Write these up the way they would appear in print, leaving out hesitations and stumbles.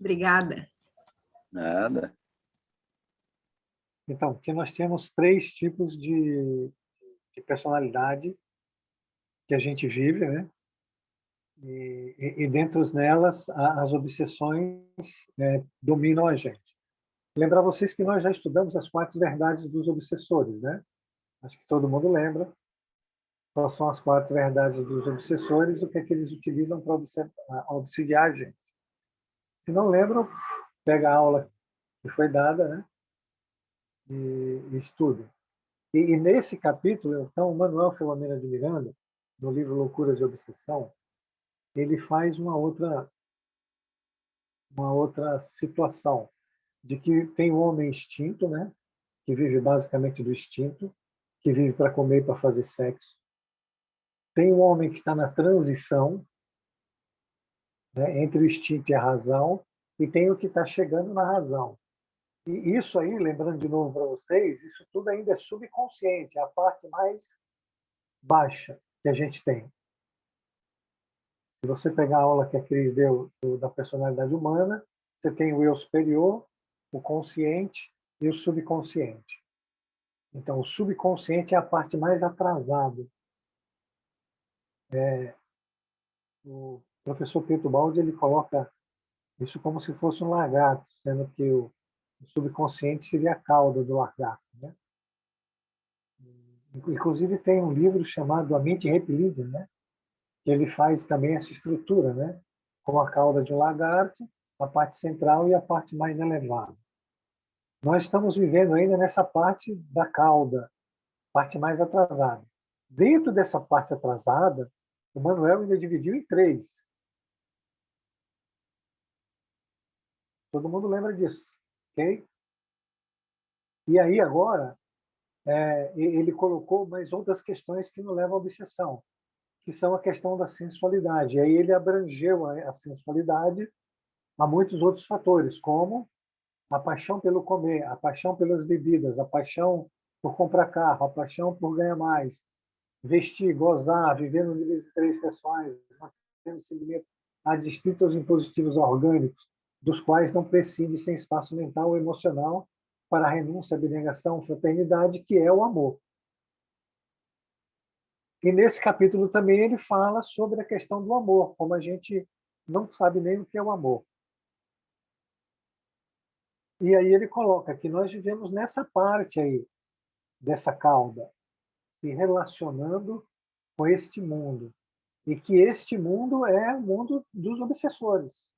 Obrigada. Nada. Então, aqui nós temos 3 tipos de personalidade que a gente vive, né? E dentro delas, as obsessões dominam a gente. Lembrar vocês que nós já estudamos as 4 verdades dos obsessores, né? Acho que todo mundo lembra. Quais são as 4 verdades dos obsessores, o que é que eles utilizam para obsidiar a gente. Se não lembram, pega a aula que foi dada, né? E estuda. E nesse capítulo, então, o Manuel Filomena de Miranda, no livro Loucuras e Obsessão, ele faz uma outra situação, de que tem um homem extinto, né? Que vive basicamente do instinto, que vive para comer e para fazer sexo. Tem um homem que está na transição, né, entre o instinto e a razão, e tem o que está chegando na razão. E isso aí, lembrando de novo para vocês, isso tudo ainda é subconsciente, é a parte mais baixa que a gente tem. Se você pegar a aula que a Cris deu da personalidade humana, você tem o eu superior, o consciente e o subconsciente. Então, o subconsciente é a parte mais atrasada. O professor Pinto Baldi ele coloca isso como se fosse um lagarto, sendo que o subconsciente seria a cauda do lagarto, né? Inclusive tem um livro chamado A Mente Reptilínea, né? Que ele faz também essa estrutura, né? Com a cauda de um lagarto, a parte central e a parte mais elevada. Nós estamos vivendo ainda nessa parte da cauda, parte mais atrasada. Dentro dessa parte atrasada, o Manuel ainda dividiu em 3. Todo mundo lembra disso, ok? E aí agora ele colocou mais outras questões que nos levam à obsessão, que são a questão da sensualidade. E aí ele abrangeu a sensualidade a muitos outros fatores, como a paixão pelo comer, a paixão pelas bebidas, a paixão por comprar carro, a paixão por ganhar mais, vestir, gozar, viver no nível de 3 pessoais, mantendo seguimento a distritos impositivos orgânicos, dos quais não prescinde sem espaço mental ou emocional para a renúncia, abnegação, fraternidade, que é o amor. E nesse capítulo também ele fala sobre a questão do amor, como a gente não sabe nem o que é o amor. E aí ele coloca que nós vivemos nessa parte aí, dessa cauda, se relacionando com este mundo. E que este mundo é o mundo dos obsessores.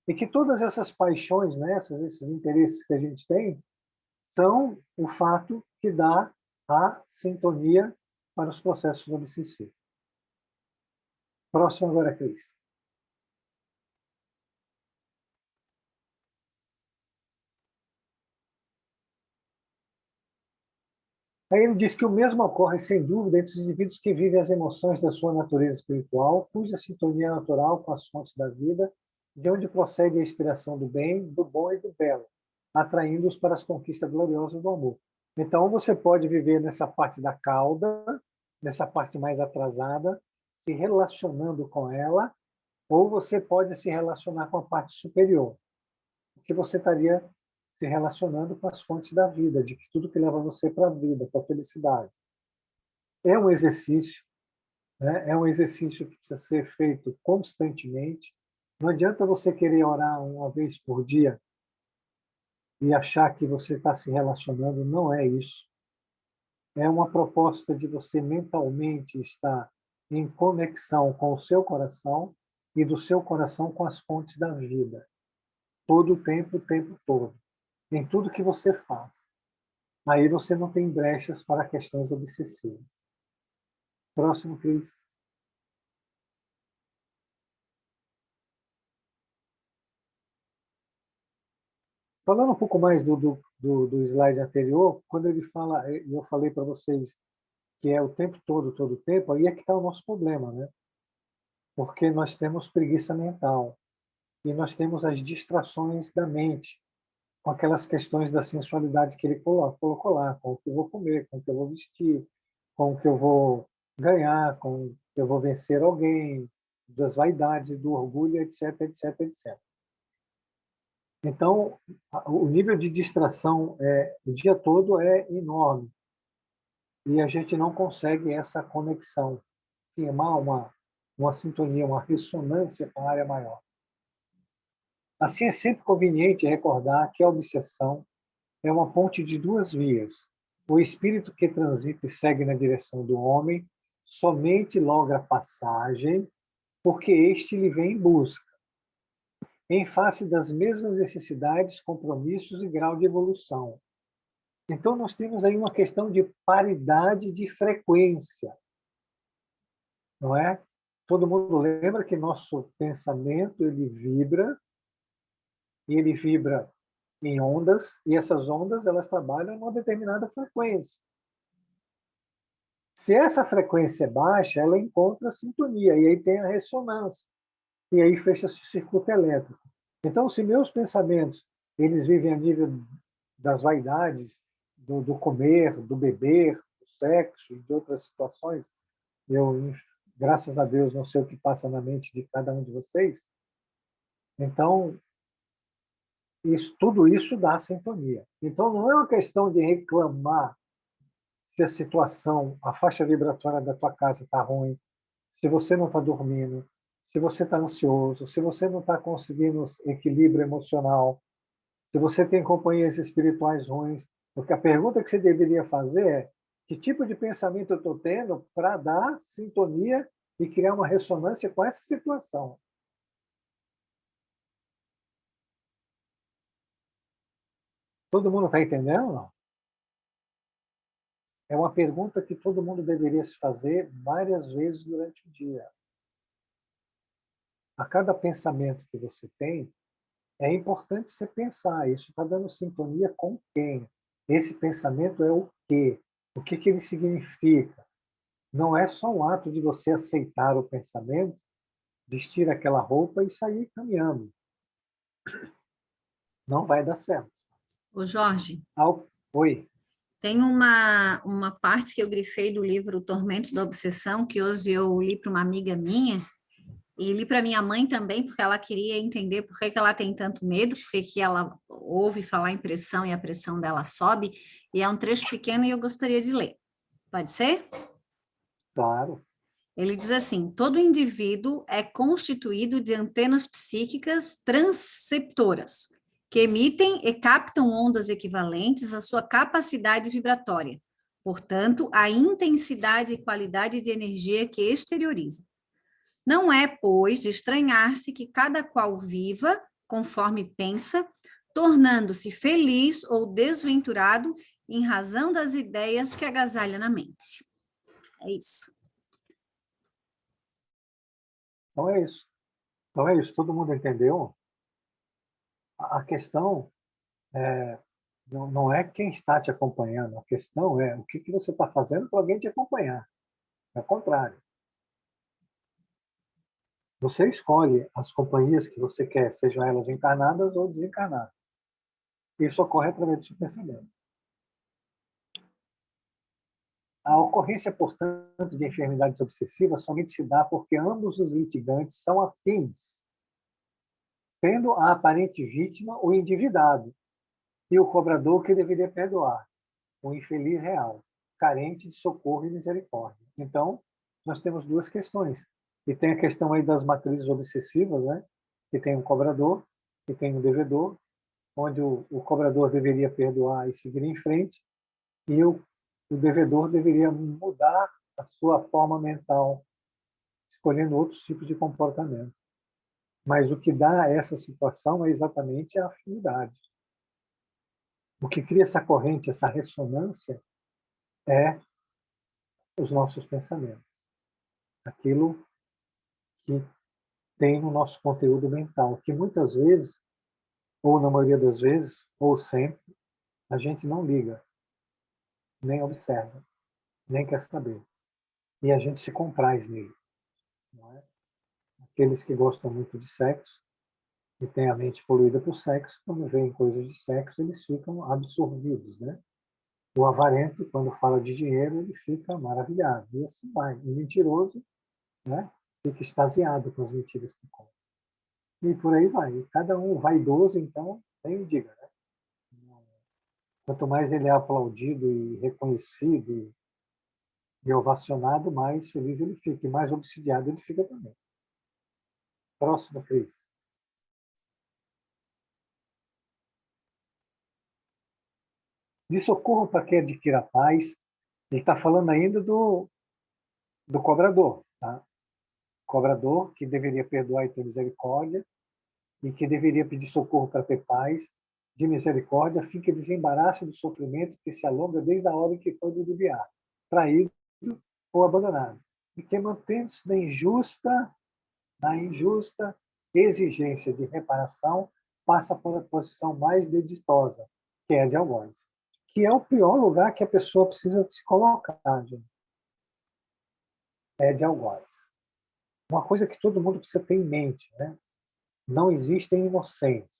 E que todas essas paixões, né, esses interesses que a gente tem, são o fato que dá a sintonia para os processos obsessivos. Próximo agora, Cris. Aí ele diz que o mesmo ocorre, sem dúvida, entre os indivíduos que vivem as emoções da sua natureza espiritual, cuja sintonia é natural com as fontes da vida, de onde procede a inspiração do bem, do bom e do belo, atraindo-os para as conquistas gloriosas do amor. Então, você pode viver nessa parte da cauda, nessa parte mais atrasada, se relacionando com ela, ou você pode se relacionar com a parte superior, que você estaria se relacionando com as fontes da vida, de que tudo que leva você para a vida, para a felicidade. É um exercício, né? É um exercício que precisa ser feito constantemente. Não adianta você querer orar uma vez por dia e achar que você está se relacionando, não é isso. É uma proposta de você mentalmente estar em conexão com o seu coração e do seu coração com as fontes da vida. Todo o tempo todo. Em tudo que você faz. Aí você não tem brechas para questões obsessivas. Próximo, Cris. Falando um pouco mais do slide anterior, quando ele fala, eu falei para vocês que é o tempo todo o tempo, aí é que está o nosso problema, né? Porque nós temos preguiça mental e nós temos as distrações da mente, com aquelas questões da sensualidade que ele colocou lá, com o que eu vou comer, com o que eu vou vestir, com o que eu vou ganhar, com o que eu vou vencer alguém, das vaidades, do orgulho, etc, etc, etc. Então, o nível de distração o dia todo é enorme e a gente não consegue essa conexão, firmar uma sintonia, uma ressonância com a área maior. Assim, é sempre conveniente recordar que a obsessão é uma ponte de duas vias. O espírito que transita e segue na direção do homem somente logra passagem porque este lhe vem em busca, em face das mesmas necessidades, compromissos e grau de evolução. Então, nós temos aí uma questão de paridade de frequência, não é? Todo mundo lembra que nosso pensamento ele vibra em ondas, e essas ondas elas trabalham numa determinada frequência. Se essa frequência é baixa, ela encontra sintonia, e aí tem a ressonância, e aí fecha-se o circuito elétrico. Então, se meus pensamentos eles vivem a nível das vaidades, do comer, do beber, do sexo e de outras situações, eu, graças a Deus, não sei o que passa na mente de cada um de vocês, então, tudo isso dá sintonia. Então, não é uma questão de reclamar se a situação, a faixa vibratória da tua casa está ruim, se você não está dormindo, se você está ansioso, se você não está conseguindo equilíbrio emocional, se você tem companhias espirituais ruins. Porque a pergunta que você deveria fazer é: que tipo de pensamento eu estou tendo para dar sintonia e criar uma ressonância com essa situação? Todo mundo está entendendo? Não? É uma pergunta que todo mundo deveria se fazer várias vezes durante o dia. A cada pensamento que você tem, é importante você pensar: isso está dando sintonia com quem? Esse pensamento é o quê? O que ele significa? Não é só um ato de você aceitar o pensamento, vestir aquela roupa e sair caminhando. Não vai dar certo. Ô, Jorge, Oi. tem uma parte que eu grifei do livro Tormentos da Obsessão, que hoje eu li para uma amiga minha, e li para minha mãe também, porque ela queria entender por que ela tem tanto medo, por que ela ouve falar em pressão e a pressão dela sobe, e é um trecho pequeno e eu gostaria de ler. Pode ser? Claro. Ele diz assim: todo indivíduo é constituído de antenas psíquicas transceptoras, que emitem e captam ondas equivalentes à sua capacidade vibratória, portanto, à intensidade e qualidade de energia que exterioriza. Não é, pois, de estranhar-se que cada qual viva conforme pensa, tornando-se feliz ou desventurado em razão das ideias que agasalha na mente. É isso. Então é isso. Então é isso. Todo mundo entendeu? A questão não é quem está te acompanhando. A questão é o que você está fazendo para alguém te acompanhar. É o contrário. Você escolhe as companhias que você quer, sejam elas encarnadas ou desencarnadas. Isso ocorre através do seu pensamento. A ocorrência, portanto, de enfermidades obsessivas somente se dá porque ambos os litigantes são afins, sendo a aparente vítima o endividado e o cobrador que deveria perdoar, o infeliz real, carente de socorro e misericórdia. Então, nós temos duas questões. E tem a questão aí das matrizes obsessivas, né? Que tem um cobrador, que tem um devedor, onde o cobrador deveria perdoar e seguir em frente, e o devedor deveria mudar a sua forma mental, escolhendo outros tipos de comportamento. Mas o que dá essa situação é exatamente a afinidade. O que cria essa corrente, essa ressonância, é os nossos pensamentos. Aquilo que tem no nosso conteúdo mental, que muitas vezes, ou na maioria das vezes, ou sempre, a gente não liga, nem observa, nem quer saber. E a gente se compraz nele. Não é? Aqueles que gostam muito de sexo e têm a mente poluída por sexo, quando veem coisas de sexo, eles ficam absorvidos, né? O avarento, quando fala de dinheiro, ele fica maravilhado. E assim vai. O mentiroso, né? Fica extasiado com as mentiras que conta. E por aí vai. Cada um vaidoso, então, nem me diga, né? Quanto mais ele é aplaudido e reconhecido e ovacionado, mais feliz ele fica, e mais obsidiado ele fica também. Próximo, Cris. De socorro para quem adquira paz, ele está falando ainda do cobrador, tá? Cobrador que deveria perdoar e ter misericórdia, e que deveria pedir socorro para ter paz, de misericórdia, a fim que desembarace do sofrimento que se alonga desde a hora em que foi ludibriado, traído ou abandonado, e que mantendo-se na injusta exigência de reparação, passa por a posição mais desditosa, que é a de algoz, que é o pior lugar que a pessoa precisa se colocar, gente. É de algoz. Uma coisa que todo mundo precisa ter em mente, né? Não existem inocentes.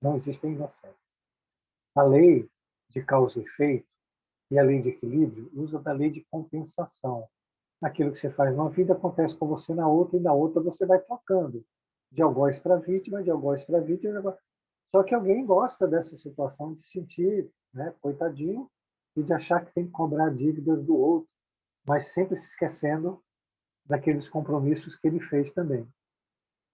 Não existem inocentes. A lei de causa e efeito e a lei de equilíbrio usa da lei de compensação. Aquilo que você faz numa vida acontece com você na outra, e na outra você vai trocando de algoz para vítima, de algoz para vítima. Só que alguém gosta dessa situação de se sentir, né, coitadinho, e de achar que tem que cobrar dívidas do outro, mas sempre se esquecendo daqueles compromissos que ele fez também,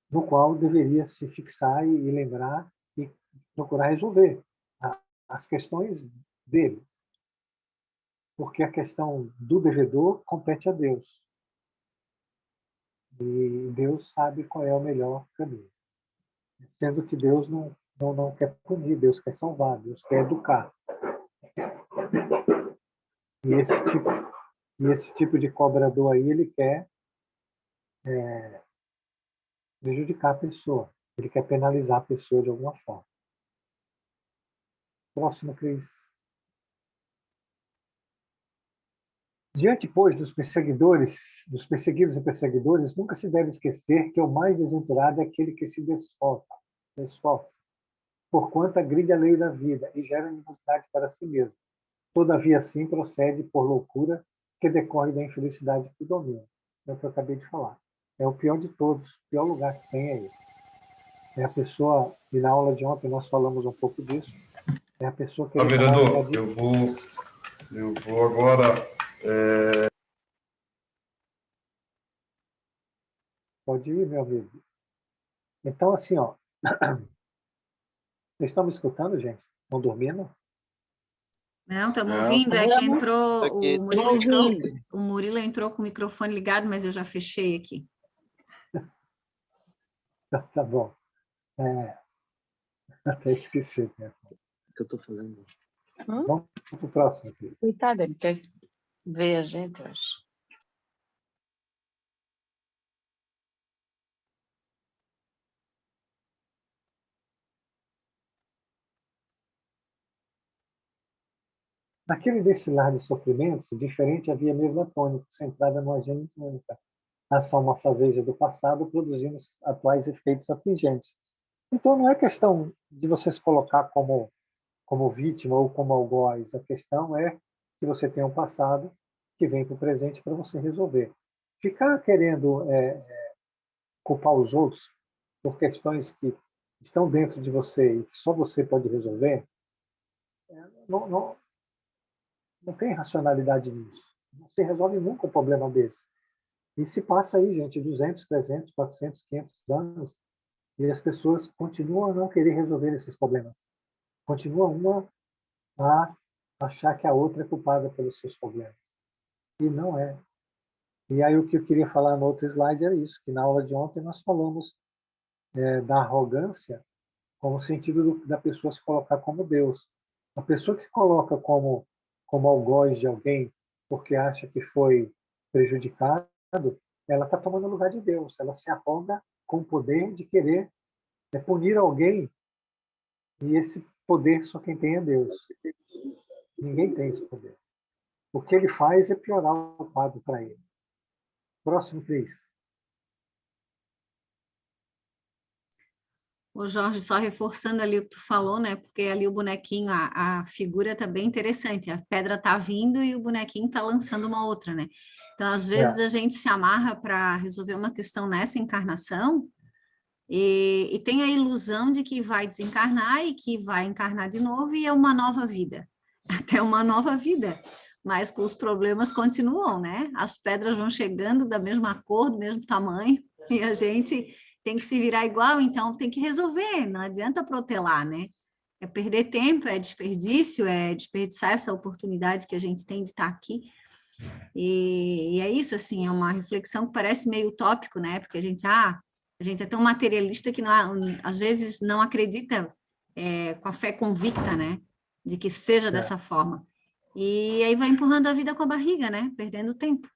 no qual deveria se fixar e lembrar e procurar resolver as questões dele. Porque a questão do devedor compete a Deus. E Deus sabe qual é o melhor caminho. Sendo que Deus não quer punir, Deus quer salvar, Deus quer educar. E esse tipo de cobrador aí, ele quer prejudicar a pessoa. Ele quer penalizar a pessoa de alguma forma. Próximo, Cris. Diante, pois, dos perseguidos e perseguidores, nunca se deve esquecer que o mais desventurado é aquele que se esforça, porquanto agride a lei da vida e gera animosidade para si mesmo. Todavia, assim, procede por loucura que decorre da infelicidade que o domina. É o que eu acabei de falar. É o pior de todos, o pior lugar que tem é esse. É a pessoa, e na aula de ontem nós falamos um pouco disso, é a pessoa que... Vereador, eu vou agora... Pode ir, meu amigo. Então, assim, ó, vocês estão me escutando, gente? Estão dormindo? Não, estamos Não, ouvindo, é que entrou, aqui. o Murilo entrou com o microfone ligado, mas eu já fechei aqui. Tá bom. Até esqueci. Né? O que eu estou fazendo? Vamos para o próximo. Aqui. Coitado, ele quer ver a gente, eu acho. Naquele desfilar de sofrimentos, diferente havia a mesma tônica, centrada no agente única, ação mafazeja do passado, produzindo os atuais efeitos afligentes. Então, não é questão de você se colocar como vítima ou como algoz. A questão é que você tem um passado que vem para o presente para você resolver. Ficar querendo culpar os outros por questões que estão dentro de você e que só você pode resolver, não tem racionalidade nisso. Não se resolve nunca um problema desse. E se passa aí, gente, 200, 300, 400, 500 anos e as pessoas continuam a não querer resolver esses problemas. Continua uma a achar que a outra é culpada pelos seus problemas. E não é. E aí o que eu queria falar no outro slide era isso, que na aula de ontem nós falamos da arrogância como sentido da pessoa se colocar como Deus. A pessoa que coloca como algoz de alguém porque acha que foi prejudicado, ela está tomando o lugar de Deus. Ela se arroga com o poder de querer punir alguém, e esse poder só quem tem é Deus. Ninguém tem esse poder. O que ele faz é piorar o quadro para ele. Próximo, Cris. Ô Jorge, só reforçando ali o que tu falou, né? Porque ali o bonequinho, a figura está bem interessante. A pedra está vindo e o bonequinho está lançando uma outra, né? Então, às vezes, a gente se amarra para resolver uma questão nessa encarnação, E tem a ilusão de que vai desencarnar e que vai encarnar de novo e é uma nova vida. Até uma nova vida. Mas os problemas continuam, né? As pedras vão chegando da mesma cor, do mesmo tamanho, e a gente tem que se virar igual, então tem que resolver, não adianta protelar, né? É perder tempo, é desperdício, é desperdiçar essa oportunidade que a gente tem de estar aqui. E é isso, assim, é uma reflexão que parece meio utópico, né? Porque a gente é tão materialista que às vezes não acredita com a fé convicta, né? De que seja dessa forma. E aí vai empurrando a vida com a barriga, né? Perdendo tempo.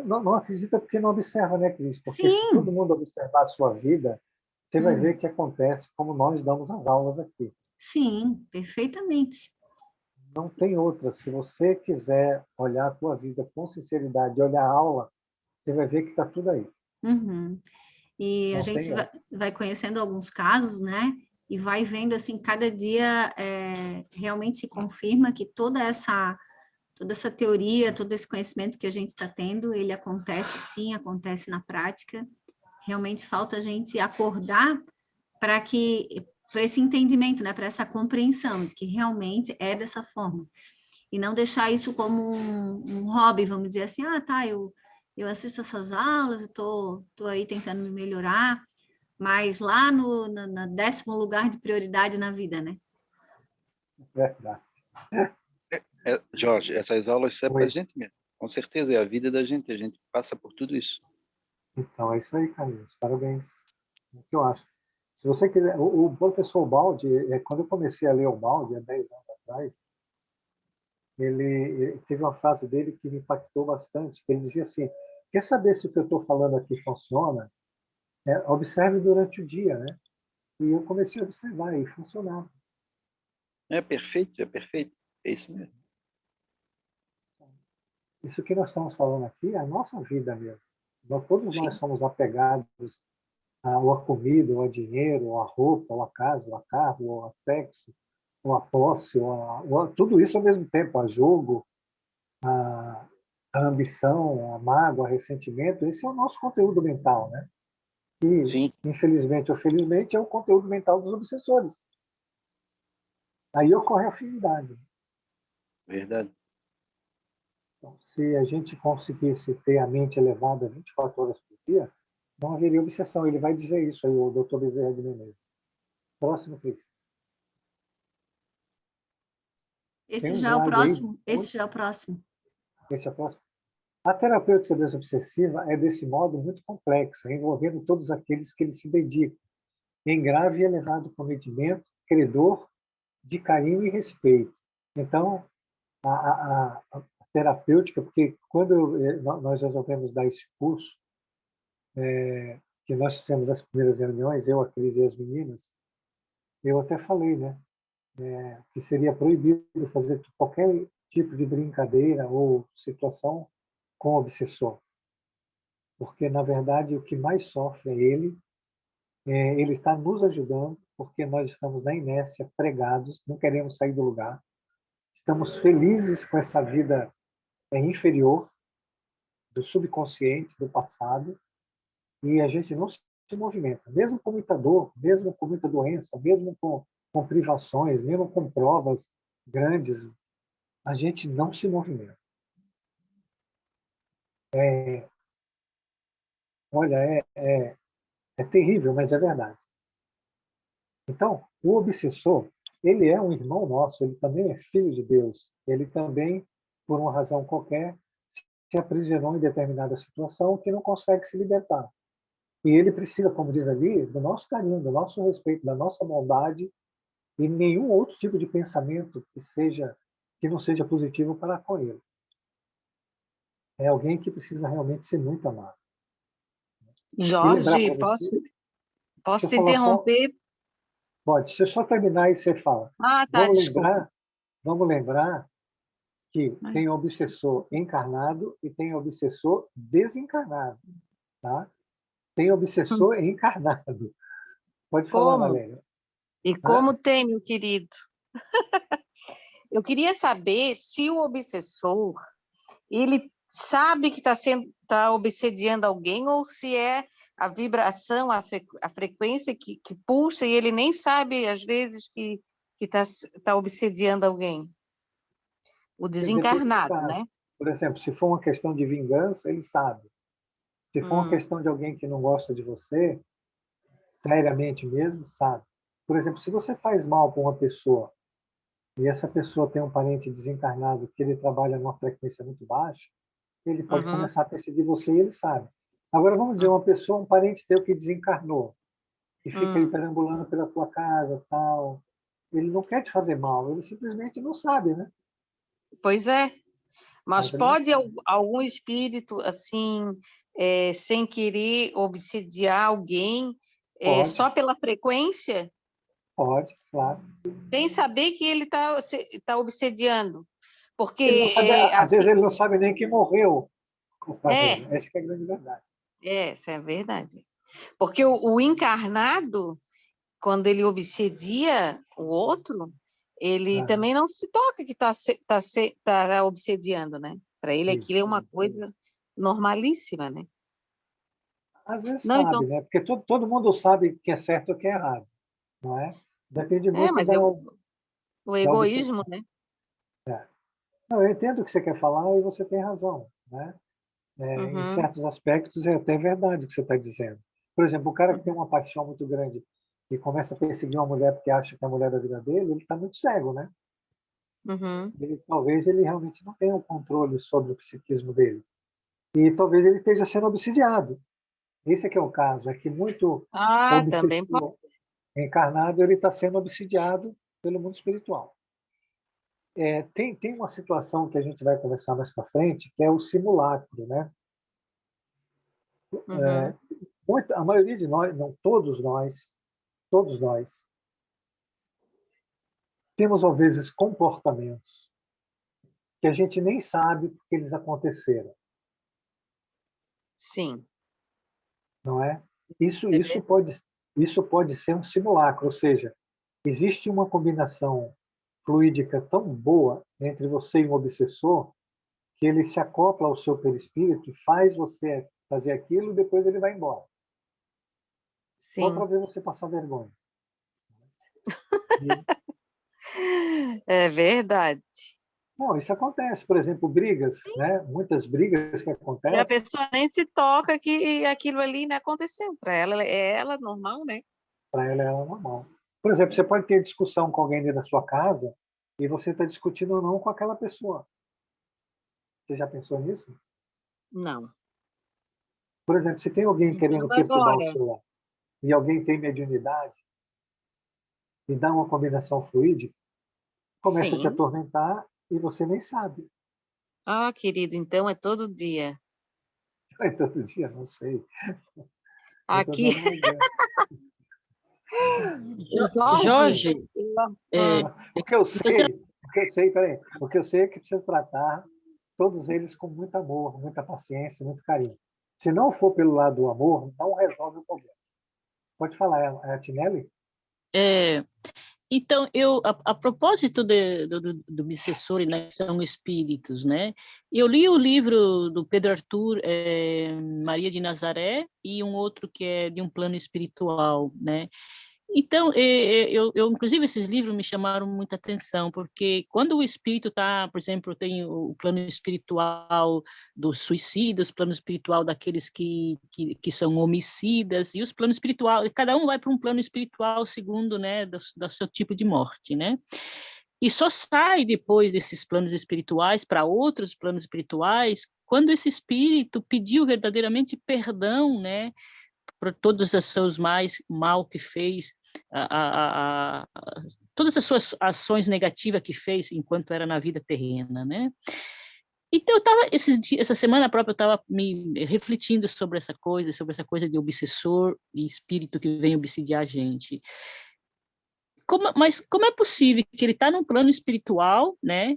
Não acredita porque não observa, né, Cris? Porque se Sim, todo mundo observar a sua vida, você vai ver que acontece como nós damos as aulas aqui. sim, perfeitamente. Não tem outra. Se você quiser olhar a tua vida com sinceridade e olhar a aula, você vai ver que está tudo aí. Uhum. E a Não gente tem outra. vai conhecendo alguns casos, né? E vai vendo, assim, cada dia realmente se confirma que toda essa teoria, todo esse conhecimento que a gente está tendo, ele acontece sim, acontece na prática. Realmente falta a gente acordar para esse entendimento, né, para essa compreensão de que realmente é dessa forma. E não deixar isso como um hobby, vamos dizer assim, tá, eu assisto essas aulas, eu tô aí tentando me melhorar, mas lá no 10º lugar de prioridade na vida, né? Verdade. Jorge, essas aulas são para a Oi. gente mesmo. Com certeza, é a vida da gente. A gente passa por tudo isso. Então, é isso aí, Carlinhos. Parabéns. É o que eu acho. Se você quiser, o professor Baldi, quando eu comecei a ler o Baldi, há 10 anos atrás, ele teve uma frase dele que me impactou bastante, que ele dizia assim, quer saber se o que eu estou falando aqui funciona? Observe durante o dia, né? E eu comecei a observar e funcionava. É perfeito, é perfeito. É isso mesmo. Isso que nós estamos falando aqui é a nossa vida mesmo. Todos nós Sim, somos apegados ou a comida, ou a dinheiro, ou a roupa, ou a casa, ou a carro, ou a sexo, ou a posse, tudo isso ao mesmo tempo, a jogo, a, a ambição, a mágoa, o ressentimento, esse é o nosso conteúdo mental, né? Que, sim, infelizmente ou felizmente, é o conteúdo mental dos obsessores. Aí ocorre a afinidade. verdade. Então, se a gente conseguisse ter a mente elevada 24 horas por dia, não haveria obsessão. Ele vai dizer isso aí, o Dr. Bezerra de Menezes. Próximo, Cris. Tem Esse um já é o slide aí. próximo, esse já é o próximo. Esse é o próximo. A terapêutica desobsessiva é, desse modo, muito complexa, envolvendo todos aqueles que eles se dedicam, em grave e elevado comprometimento, credor de carinho e respeito. Então, a terapêutica, porque quando nós resolvemos dar esse curso, que nós fizemos as primeiras reuniões, eu, a Cris e as meninas, eu até falei, né, que seria proibido fazer qualquer tipo de brincadeira ou situação com o obsessor, porque, na verdade, o que mais sofre é ele. Ele está nos ajudando, porque nós estamos na inércia, pregados, não queremos sair do lugar, estamos felizes com essa vida inferior, do subconsciente, do passado, e a gente não se movimenta, mesmo com muita dor, mesmo com muita doença, mesmo com privações, mesmo com provas grandes, a gente não se movimenta. Olha, é terrível, mas é verdade. Então, o obsessor, ele é um irmão nosso, ele também é filho de Deus, ele também, por uma razão qualquer, se aprisionou em determinada situação que não consegue se libertar. E ele precisa, como diz ali, do nosso carinho, do nosso respeito, da nossa bondade e nenhum outro tipo de pensamento que não seja positivo para com ele. É alguém que precisa realmente ser muito amado. E lembrar Jorge, para você, deixa posso eu te falar só, interromper? pode, deixa eu só terminar e você fala. Ah, tá, Vamos desculpa. lembrar que tem obsessor encarnado e tem obsessor desencarnado, tá? Tem obsessor encarnado. Pode falar, Como? Valéria. E como tem, meu querido? Eu queria saber se o obsessor, ele sabe que está obsediando alguém ou se é a vibração, a frequência que pulsa, e ele nem sabe, às vezes, que está obsediando alguém. O Depende do desencarnado, caso. né? Por exemplo, se for uma questão de vingança, ele sabe. Se for uma questão de alguém que não gosta de você, seriamente mesmo, sabe? Por exemplo, se você faz mal para uma pessoa e essa pessoa tem um parente desencarnado que ele trabalha numa frequência muito baixa, ele pode Uhum. começar a perseguir você e ele sabe. Agora, vamos dizer, uma pessoa, um parente teu que desencarnou, que fica aí perambulando pela tua casa, tal, ele não quer te fazer mal, ele simplesmente não sabe, né? Pois é. Mas Mas ele não pode sabe. algum espírito, assim, sem querer obsediar alguém, Pode, só pela frequência, pode, claro. sem saber que ele tá obsediando? Porque Ele não sabe, às vezes ele não sabe nem que morreu o é, padrinho. Essa que é a grande verdade. essa é a verdade. Porque o encarnado, quando ele obsedia o outro, ele Ah, também não se toca que tá obsediando, né? Para ele aquilo é isso. uma coisa normalíssima, né? Às vezes Não, então, sabe, né? Porque todo mundo sabe o que é certo e o que é errado, não é? Depende muito mas o da egoísmo, obsessão. né? Não, eu entendo o que você quer falar e você tem razão, né? Em Uhum, certos aspectos é até verdade o que você está dizendo. Por exemplo, o cara que tem uhum, uma paixão muito grande e começa a perseguir uma mulher porque acha que é a mulher da vida dele, ele está muito cego, né? uhum. Talvez ele realmente não tenha o controle sobre o psiquismo dele. E talvez ele esteja sendo obsidiado. Esse é que é o caso, é que muito Ah, também pode. obsessivo encarnado ele está sendo obsidiado pelo mundo espiritual. Tem uma situação que a gente vai conversar mais para frente, que é o simulacro, né? Uhum, A maioria de nós, não todos nós, temos às vezes comportamentos que a gente nem sabe porque eles aconteceram, sim, não é? é verdade. Isso pode ser um simulacro, ou seja, existe uma combinação fluídica tão boa entre você e um obsessor que ele se acopla ao seu perispírito e faz você fazer aquilo e depois ele vai embora. Só para Sim, ver você passar vergonha. E, é verdade. bom, isso acontece, por exemplo, brigas, né? Muitas brigas que E a acontecem, pessoa nem se toca que aquilo ali não aconteceu. Para ela, é ela normal, né? para ela é normal. Por exemplo, você pode ter discussão com alguém dentro da sua casa e você está discutindo ou não com aquela pessoa. Você já pensou nisso? Não. Por exemplo, se tem alguém Então, querendo perturbar o agora, seu lar e alguém tem mediunidade e dá uma combinação fluídica, começa a te sim. atormentar e você nem sabe. Ah, querido, então é todo dia. É todo dia, não sei. Eu estou Aqui, dando um exemplo. Jorge, Jorge, é, O que eu você sei, peraí, o que eu sei é que precisa tratar todos eles com muito amor, muita paciência, muito carinho. Se não for pelo lado do amor, não resolve o problema. Pode falar, é a Tinelli? é, então, a propósito do obsessor, né, que são espíritos, né? Eu li o livro do Pedro Arthur, Maria de Nazaré, e um outro que é de um plano espiritual, né? Então, inclusive, esses livros me chamaram muita atenção, porque quando o espírito está, por exemplo, tem o plano espiritual dos suicidas, o plano espiritual daqueles que são homicidas, e os planos espirituais, cada um vai para um plano espiritual segundo, né, do seu tipo de morte, né? E só sai depois desses planos espirituais para outros planos espirituais quando esse espírito pediu verdadeiramente perdão, né, por todos os seus mal que fez, todas as suas ações negativas que fez enquanto era na vida terrena, né? Então, eu estava, essa semana própria, eu estava me refletindo sobre essa coisa de obsessor e espírito que vem obsidiar a gente. Mas como é possível que ele está num plano espiritual, né?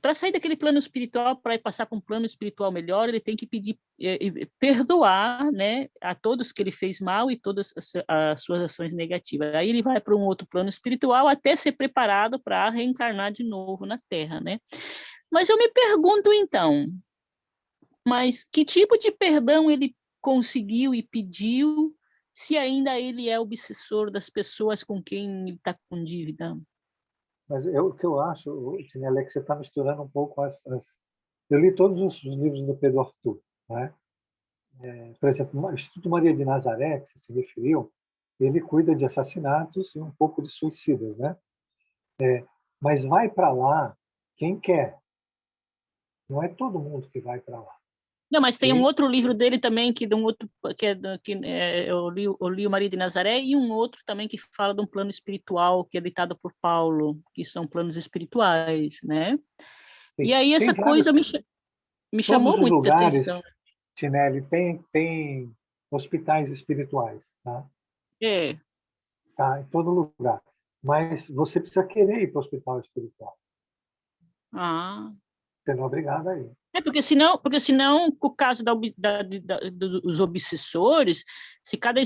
Para sair daquele plano espiritual, para passar para um plano espiritual melhor, ele tem que pedir, perdoar, né, a todos que ele fez mal e todas as suas ações negativas. Aí ele vai para um outro plano espiritual até ser preparado para reencarnar de novo na Terra, né? Mas eu me pergunto então, mas que tipo de perdão ele conseguiu e pediu, se ainda ele é obsessor das pessoas com quem ele está com dívida? Mas o que eu acho, Tinelli, é que você está misturando um pouco Eu li todos os livros do Pedro Arthur, né? Por exemplo, o Instituto Maria de Nazaré, que você se referiu, ele cuida de assassinatos e um pouco de suicidas, né? Mas vai para lá quem quer. Não é todo mundo que vai para lá. Não, mas tem Sim. um outro livro dele também, eu li o Maria de Nazaré, e um outro também que fala de um plano espiritual, que é ditado por Paulo, que são planos espirituais, né? Sim. E aí essa coisa me chamou Todos os muito a lugares, atenção. Tinelli, tem hospitais espirituais, tá? Tá, em todo lugar. Mas você precisa querer ir para o hospital espiritual. Você não é obrigado a ir. Porque senão, o caso dos obsessores, se cada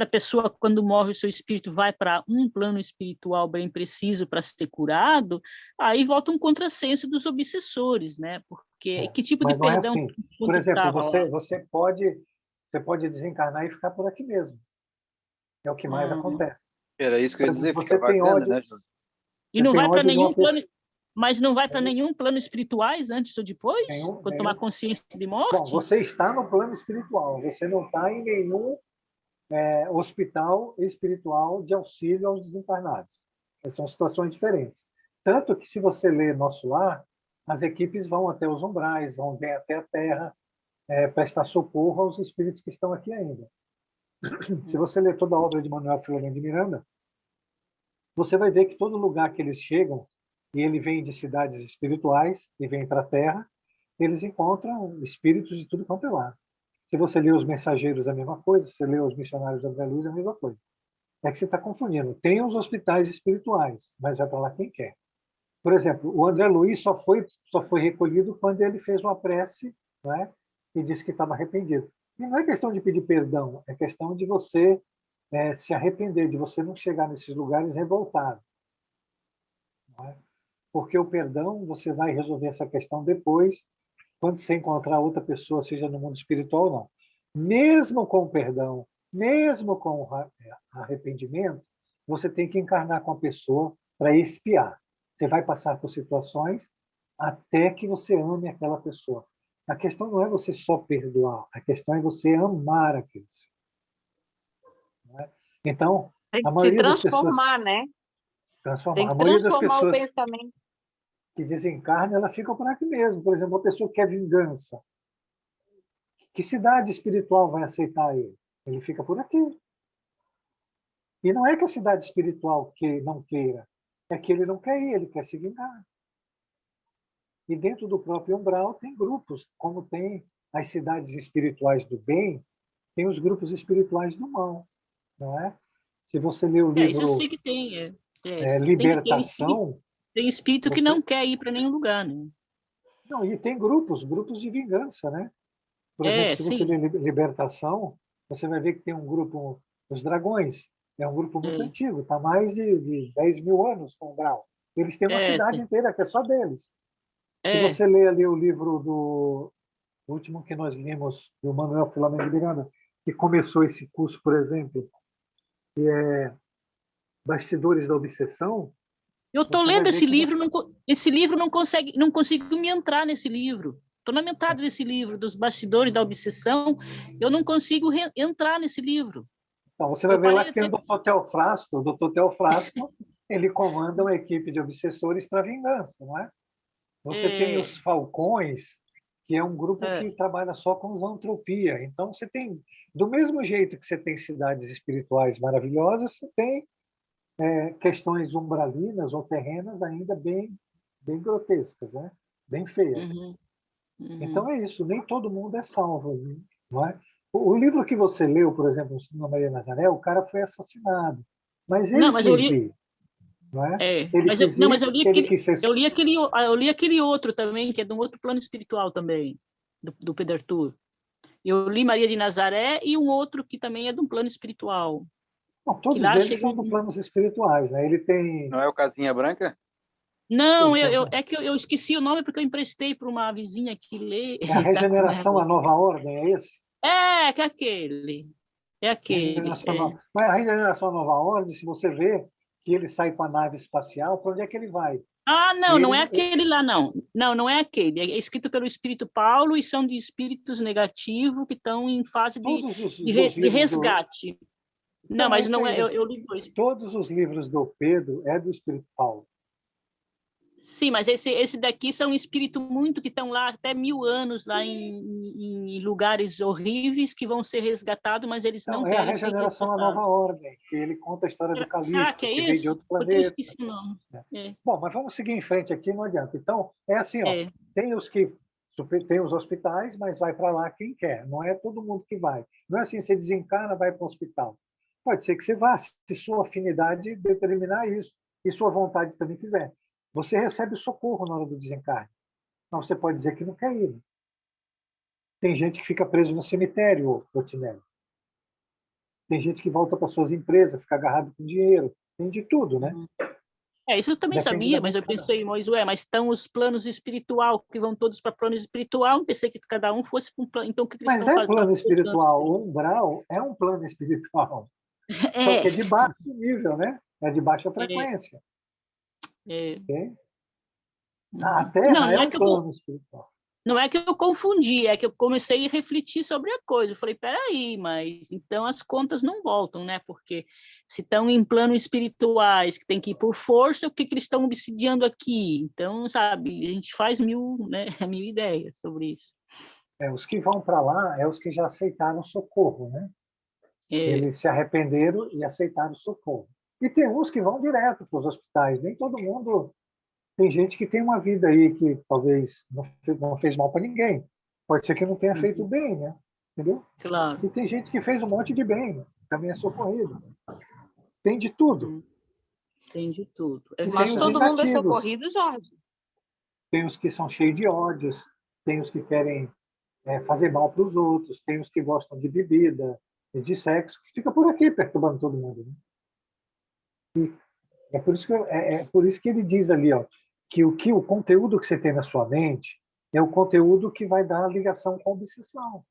pessoa, quando morre, o seu espírito vai para um plano espiritual bem preciso para ser curado, aí volta um contrassenso dos obsessores, né? Porque que tipo Mas de não é perdão... assim. Por exemplo, você pode desencarnar e ficar por aqui mesmo. É o que mais acontece. Era isso que eu ia dizer, Você fica tem vagando, ódio, né, Júlio? E não vai para nenhum plano... pessoa... Mas não vai para nenhum plano espirituais antes ou depois? Quando tomar consciência de morte? Bom, você está no plano espiritual, você não está em nenhum hospital espiritual de auxílio aos desencarnados. São situações diferentes. Tanto que, se você ler Nosso Lar, as equipes vão até os umbrais, vão até a Terra, prestar socorro aos espíritos que estão aqui ainda. Se você ler toda a obra de Manuel Filomeno de Miranda, você vai ver que todo lugar que eles chegam, e ele vem de cidades espirituais e vem para a Terra, eles encontram espíritos de tudo quanto é lá. Se você lê os Mensageiros, é a mesma coisa. Se você lê os Missionários da André Luiz, é a mesma coisa. É que você está confundindo. Tem os hospitais espirituais, mas vai para lá quem quer. Por exemplo, o André Luiz só foi recolhido quando ele fez uma prece, né, e disse que estava arrependido. E não é questão de pedir perdão, é questão de você se arrepender, de você não chegar nesses lugares revoltado. Não é? Porque o perdão, você vai resolver essa questão depois, quando você encontrar outra pessoa, seja no mundo espiritual ou não. Mesmo com o perdão, mesmo com o arrependimento, você tem que encarnar com a pessoa para expiar. Você vai passar por situações até que você ame aquela pessoa. A questão não é você só perdoar, a questão é você amar aquele ser. Então, a maioria das pessoas... transformar, né? Transformar. Tem que a maioria das transformar o pessoas pensamento. que desencarnam, ela fica por aqui mesmo. Por exemplo, uma pessoa que quer vingança. Que cidade espiritual vai aceitar ele? Ele fica por aqui. E não é que a cidade espiritual que não queira, é que ele não quer ir, ele quer se vingar. E dentro do próprio umbral tem grupos, como tem as cidades espirituais do bem, tem os grupos espirituais do mal, não é? Se você ler o livro isso eu sei que tem. Libertação... Tem espírito que não quer ir para nenhum lugar, né? Não, e tem grupos de vingança, né? Por exemplo, se você ler Libertação, você vai ver que tem um grupo, os Dragões, é um grupo muito antigo, está há mais de 10 mil anos com o umbral. Eles têm uma cidade inteira que é só deles. Se você ler ali o livro do último que nós lemos, do Manuel Filomeno de Miranda, que começou esse curso, por exemplo, que é Bastidores da Obsessão. Eu estou lendo esse livro, não consigo me entrar nesse livro. Estou na metade desse livro, dos Bastidores da Obsessão, eu não consigo entrar nesse livro. Então, você vai ver lá que tem o Dr. Teofrasto. O Dr. Teofrasto, ele comanda uma equipe de obsessores para vingança, não é? Você tem os Falcões, que é um grupo que trabalha só com zoantropia. Então, você tem, do mesmo jeito que você tem cidades espirituais maravilhosas, você tem questões umbralinas ou terrenas ainda bem grotescas, né? Bem feias. Então é isso, nem todo mundo é salvo, não é? O livro que você leu, por exemplo, no Maria Nazaré, o cara foi assassinado, mas ele quis ir, não é? Eu li aquele outro também, que é de um outro plano espiritual também, do Pedro Arthur. Eu li Maria de Nazaré e um outro que também é de um plano espiritual. Não, todos eles são de planos espirituais, né? Ele tem... Não é o Casinha Branca? Não, é que eu esqueci o nome porque eu emprestei para uma vizinha que lê. É a Regeneração, a Nova Ordem, é esse? Que é aquele. É aquele. Mas a regeneração nova ordem, se você vê que ele sai com a nave espacial, para onde é que ele vai? Não, não é aquele lá, não. Não é aquele. É escrito pelo Espírito Paulo e são de espíritos negativos que estão em fase de resgate. Não, mas não é. Eu li dois. Todos os livros do Pedro é do Espírito Paulo. Sim, mas esse daqui são espíritos muito que estão lá até 1000 anos, lá em lugares horríveis, que vão ser resgatados, mas eles não querem ser resgatados. É a regeneração à nova ordem, que ele conta a história do Calixto, Será que é que veio de outro planeta. Porque eu esqueci o nome. Bom, mas vamos seguir em frente aqui, não adianta. Então, é assim, ó, tem os hospitais, mas vai para lá quem quer, não é todo mundo que vai. Não é assim, você desencarna, vai para o hospital. Pode ser que você vá, se sua afinidade determinar isso, e sua vontade também quiser. Você recebe socorro na hora do desencarne. Então, você pode dizer que não quer ir. Tem gente que fica preso no cemitério, Otinelli. Tem gente que volta para suas empresas, fica agarrado com dinheiro. Tem de tudo, né? Isso eu também sabia, mas eu pensei, mas estão os planos espiritual, que vão todos para plano espiritual. Eu pensei que cada um fosse para um plano. Então, o que eles estão fazendo? Mas plano espiritual. O umbral é um plano espiritual. Só que é de baixo nível, né? É de baixa frequência. Okay? A Terra é um plano espiritual. Não é que eu confundi, é que eu comecei a refletir sobre a coisa. Eu falei, peraí, mas então as contas não voltam, né? Porque se estão em planos espirituais, que tem que ir por força, o que eles estão obsidiando aqui? Então, sabe, a gente faz mil ideias sobre isso. Os que vão para lá é os que já aceitaram socorro, né? Eles se arrependeram e aceitaram socorro. E tem uns que vão direto para os hospitais. Nem todo mundo... Tem gente que tem uma vida aí que talvez não fez mal para ninguém. Pode ser que não tenha feito bem, né? Entendeu? Claro. E tem gente que fez um monte de bem, também é socorrido. Tem de tudo. Tem de tudo. Mas todo mundo é socorrido, Jorge. Tem os que são cheios de ódios, tem os que querem fazer mal para os outros, tem os que gostam de bebida, de sexo, que fica por aqui perturbando todo mundo. Né? E é por isso que ele diz ali, ó, que o conteúdo que você tem na sua mente é o conteúdo que vai dar a ligação com a obsessão.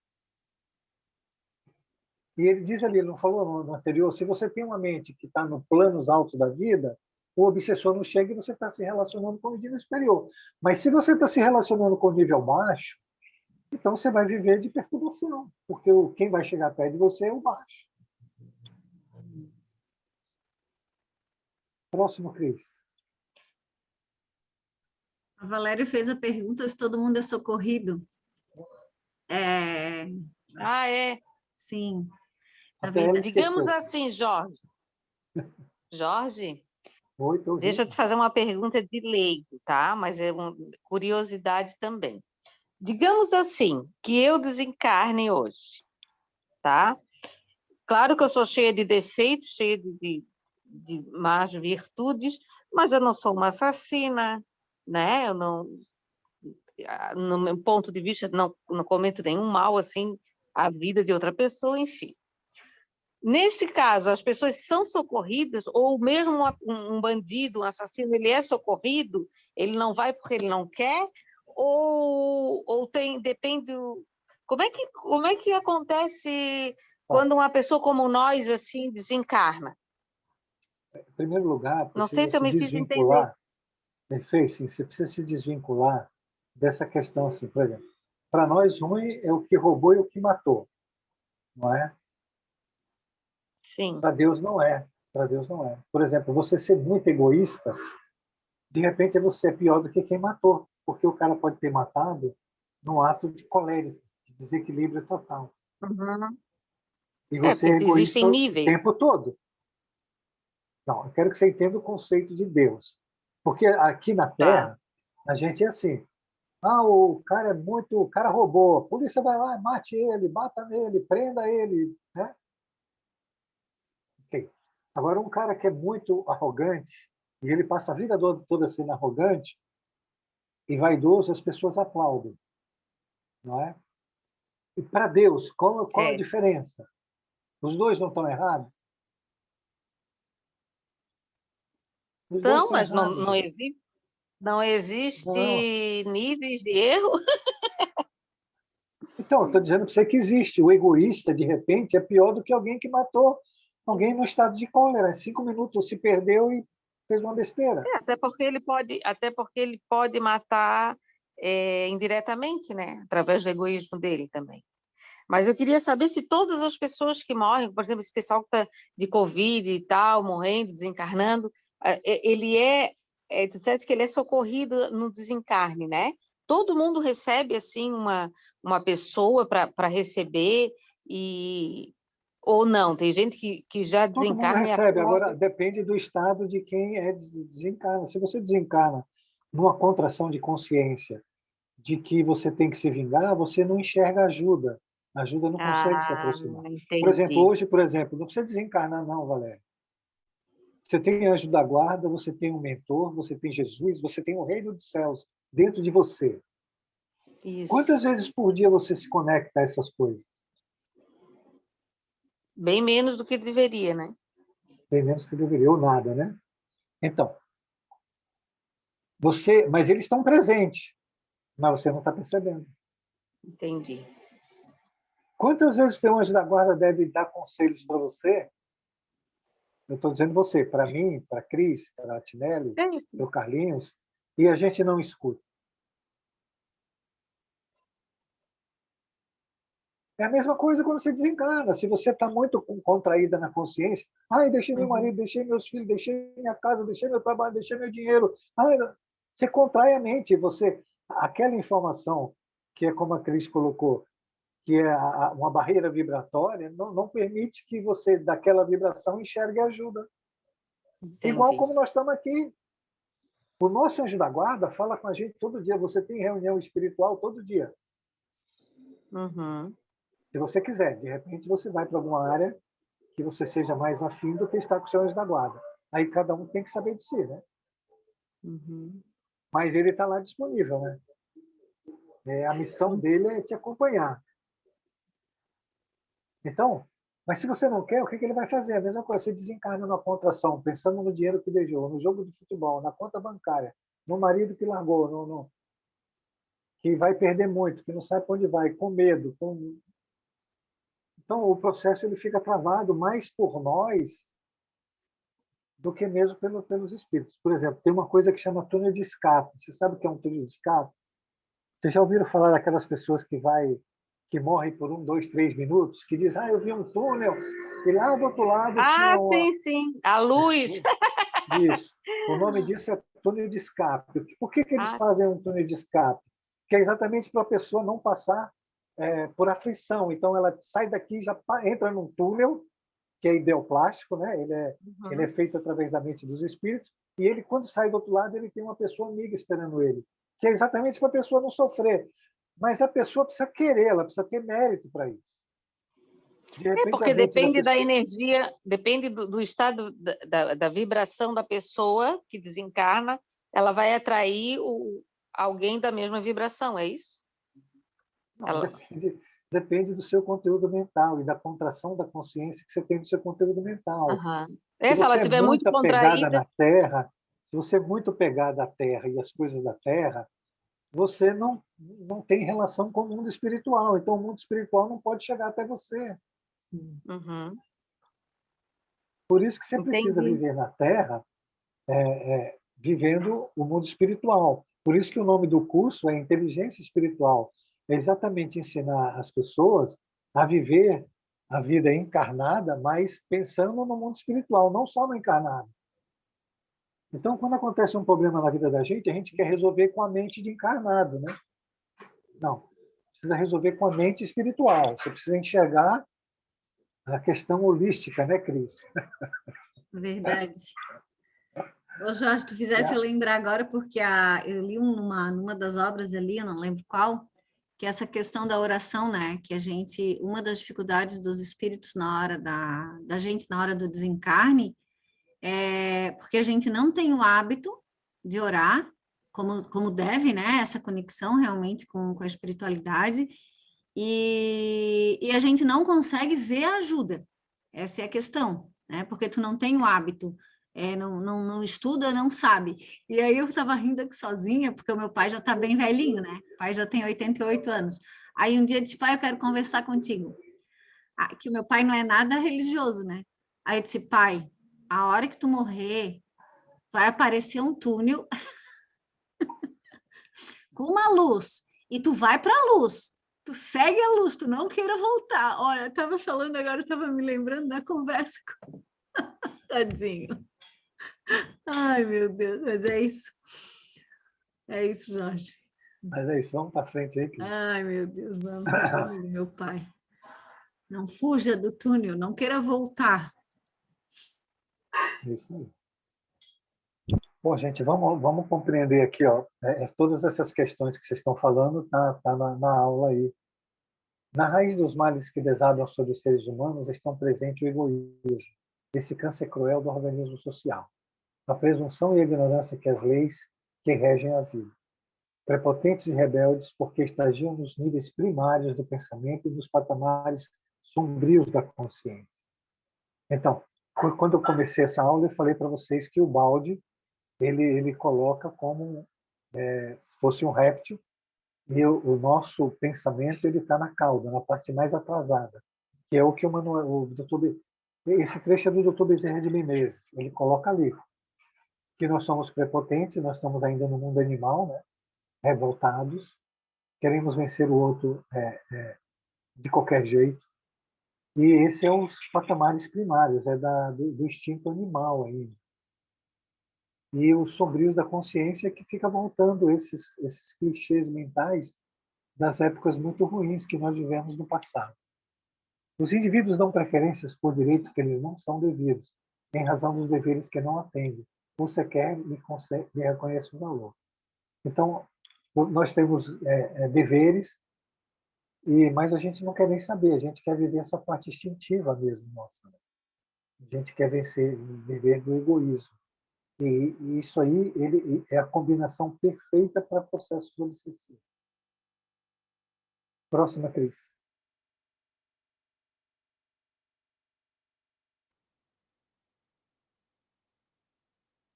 E ele diz ali, ele não falou no anterior, se você tem uma mente que está no planos altos da vida, o obsessor não chega e você está se relacionando com o nível superior. Mas se você está se relacionando com o nível baixo, então você vai viver de perturbação, porque quem vai chegar perto de você é o baixo. Próximo, Cris. A Valéria fez a pergunta se todo mundo é socorrido. Sim. Digamos assim, Jorge. Jorge, Oi, deixa eu te fazer uma pergunta de leigo, tá? Mas é uma curiosidade também. Digamos assim, que eu desencarne hoje, tá? Claro que eu sou cheia de defeitos, cheia de más virtudes, mas eu não sou uma assassina, né? Eu não, no meu ponto de vista, não cometo nenhum mal assim à vida de outra pessoa, enfim. Nesse caso, as pessoas são socorridas, ou mesmo um bandido, um assassino, ele é socorrido, ele não vai porque ele não quer, ou depende... Como é que acontece quando uma pessoa como nós, assim, desencarna? Em primeiro lugar, não sei se eu me fiz entender. Sim, você precisa se desvincular dessa questão, assim, por exemplo. Para nós, ruim é o que roubou e o que matou, não é? Sim. Para Deus não é. Para Deus não é. Por exemplo, você ser muito egoísta, de repente você é pior do que quem matou, porque o cara pode ter matado num ato de colérico, de desequilíbrio total. Uhum. E você é egoísta o níveis. tempo todo. Não, eu quero que você entenda o conceito de Deus. Porque aqui na Terra, a gente é assim. O cara roubou. A polícia vai lá, mate ele, bata nele, prenda ele. Né? Okay. Agora, um cara que é muito arrogante, e ele passa a vida toda sendo arrogante e vaidoso, as pessoas aplaudem. Não é? E para Deus, qual a diferença? Os dois não estão errados? Então, mas não existe níveis de erro? Então, eu estou dizendo para você que existe. O egoísta, de repente, é pior do que alguém que matou alguém no estado de cólera. Em 5 minutos se perdeu e fez uma besteira. Até porque ele pode matar indiretamente, né? Através do egoísmo dele também. Mas eu queria saber se todas as pessoas que morrem, por exemplo, esse pessoal que está de Covid e tal, morrendo, desencarnando, tu disseste que ele é socorrido no desencarne, né? Todo mundo recebe, assim, uma pessoa para receber ou não? Tem gente que já Todo mundo desencarna e recebe. Agora, acorda. depende do estado de quem desencarna. Se você desencarna numa contração de consciência de que você tem que se vingar, você não enxerga ajuda. A ajuda não consegue se Ah, aproximar. Por exemplo, entendi. hoje, não precisa desencarnar, não, Valéria. Você tem anjo da guarda, você tem um mentor, você tem Jesus, você tem o reino dos céus dentro de você. Isso. Quantas vezes por dia você se conecta a essas coisas? Bem menos do que deveria, né? Bem menos que deveria, ou nada, né? Então, mas eles estão presentes, mas você não está percebendo. Entendi. Quantas vezes teu anjo da guarda deve dar conselhos para você? Eu estou dizendo você, para mim, para a Cris, para a Tinelli, para o Carlinhos, e a gente não escuta. É a mesma coisa quando você desencarna. Se você está muito contraída na consciência, ai, deixei meu marido, deixei meus filhos, deixei minha casa, deixei meu trabalho, deixei meu dinheiro. Ai, você contrai a mente. Aquela informação, que é como a Cris colocou, que é uma barreira vibratória, não permite que você, daquela vibração, enxergue ajuda. Entendi. Igual como nós estamos aqui. O nosso anjo da guarda fala com a gente todo dia. Você tem reunião espiritual todo dia. Uhum. Se você quiser, de repente você vai para alguma área que você seja mais afim do que estar com o seu anjo da guarda. Aí cada um tem que saber de si, né? Uhum. Mas ele está lá disponível, né? A missão dele é te acompanhar. Então, mas se você não quer, o que ele vai fazer? A mesma coisa, você desencarna na contração, pensando no dinheiro que deixou, no jogo de futebol, na conta bancária, no marido que largou, que vai perder muito, que não sabe para onde vai, com medo, Então, o processo ele fica travado mais por nós do que mesmo pelos espíritos. Por exemplo, tem uma coisa que chama túnel de escape. Você sabe o que é um túnel de escape? Vocês já ouviram falar daquelas pessoas que morrem por 1, 2, 3 minutos, que dizem, eu vi um túnel, e lá do outro lado tinha uma... Sim. A luz. Isso. O nome disso é túnel de escape. Por que eles fazem um túnel de escape? Que é exatamente para a pessoa não passar por aflição. Então, ela sai daqui e já entra num túnel, que é ideoplástico, né? Ele é feito através da mente dos espíritos, e ele, quando sai do outro lado, ele tem uma pessoa amiga esperando ele, que é exatamente para a pessoa não sofrer. Mas a pessoa precisa querer, ela precisa ter mérito para isso. De repente, porque depende da energia, depende do estado da vibração da pessoa que desencarna, ela vai atrair alguém da mesma vibração, é isso? Não, depende do seu conteúdo mental e da contração da consciência que você tem do seu conteúdo mental. Uhum. Se ela estiver muito contraída na Terra, se você é muito pegada à Terra e às coisas da Terra, você não tem relação com o mundo espiritual. Então, o mundo espiritual não pode chegar até você. Uhum. Por isso que você precisa viver na Terra vivendo o mundo espiritual. Por isso que o nome do curso é Inteligência Espiritual. É exatamente ensinar as pessoas a viver a vida encarnada, mas pensando no mundo espiritual, não só no encarnado. Então, quando acontece um problema na vida da gente, a gente quer resolver com a mente de encarnado, né? Não, precisa resolver com a mente espiritual. Você precisa enxergar a questão holística, né, Cris? Verdade. Ô, Jorge, tu fizesse eu lembrar agora, porque eu li numa das obras ali, eu não lembro qual, que é essa questão da oração, né? Que uma das dificuldades dos espíritos na hora da gente, na hora do desencarne, é porque a gente não tem o hábito de orar, como deve, né? Essa conexão realmente com a espiritualidade, e a gente não consegue ver a ajuda. Essa é a questão, né? Porque tu não tem o hábito. Não estuda, não sabe. E aí eu estava rindo aqui sozinha, porque o meu pai já está bem velhinho, né? O pai já tem 88 anos. Aí um dia eu disse, pai, eu quero conversar contigo. Ah, que o meu pai não é nada religioso, né? Aí eu disse, pai, a hora que tu morrer, vai aparecer um túnel com uma luz, e tu vai para a luz, tu segue a luz, tu não queira voltar. Olha, eu estava falando agora, eu estava me lembrando da conversa com... Tadinho. Ai, meu Deus, mas é isso. É isso, Jorge. Mas é isso, vamos para frente aí, Cris. Ai, meu Deus, vamos, tadinho do meu pai. Não fuja do túnel, não queira voltar. Isso aí. Bom, gente, vamos compreender aqui, ó, todas essas questões que vocês estão falando, tá na aula aí. Na raiz dos males que desabam sobre os seres humanos estão presentes o egoísmo, esse câncer cruel do organismo social, a presunção e a ignorância que as leis que regem a vida. Prepotentes e rebeldes porque estagiam nos níveis primários do pensamento e nos patamares sombrios da consciência. Então, quando eu comecei essa aula, eu falei para vocês que o balde ele coloca como se fosse um réptil, e o nosso pensamento ele está na cauda, na parte mais atrasada, que é o que o doutor, esse trecho é do Dr. Bezerra de Menezes, ele coloca ali que nós somos prepotentes, nós estamos ainda no mundo animal, né? Revoltados, queremos vencer o outro de qualquer jeito, e esse é os patamares primários, do instinto animal ainda. E os sombrios da consciência que fica voltando esses clichês mentais das épocas muito ruins que nós vivemos no passado. Os indivíduos dão preferências por direitos que eles não são devidos, em razão dos deveres que não atendem, ou sequer lhe reconhece o valor. Então, nós temos deveres, mas a gente não quer nem saber, a gente quer viver essa parte instintiva mesmo nossa. A gente quer viver do egoísmo. E isso aí ele é a combinação perfeita para processos obsessivos. Próxima, Cris.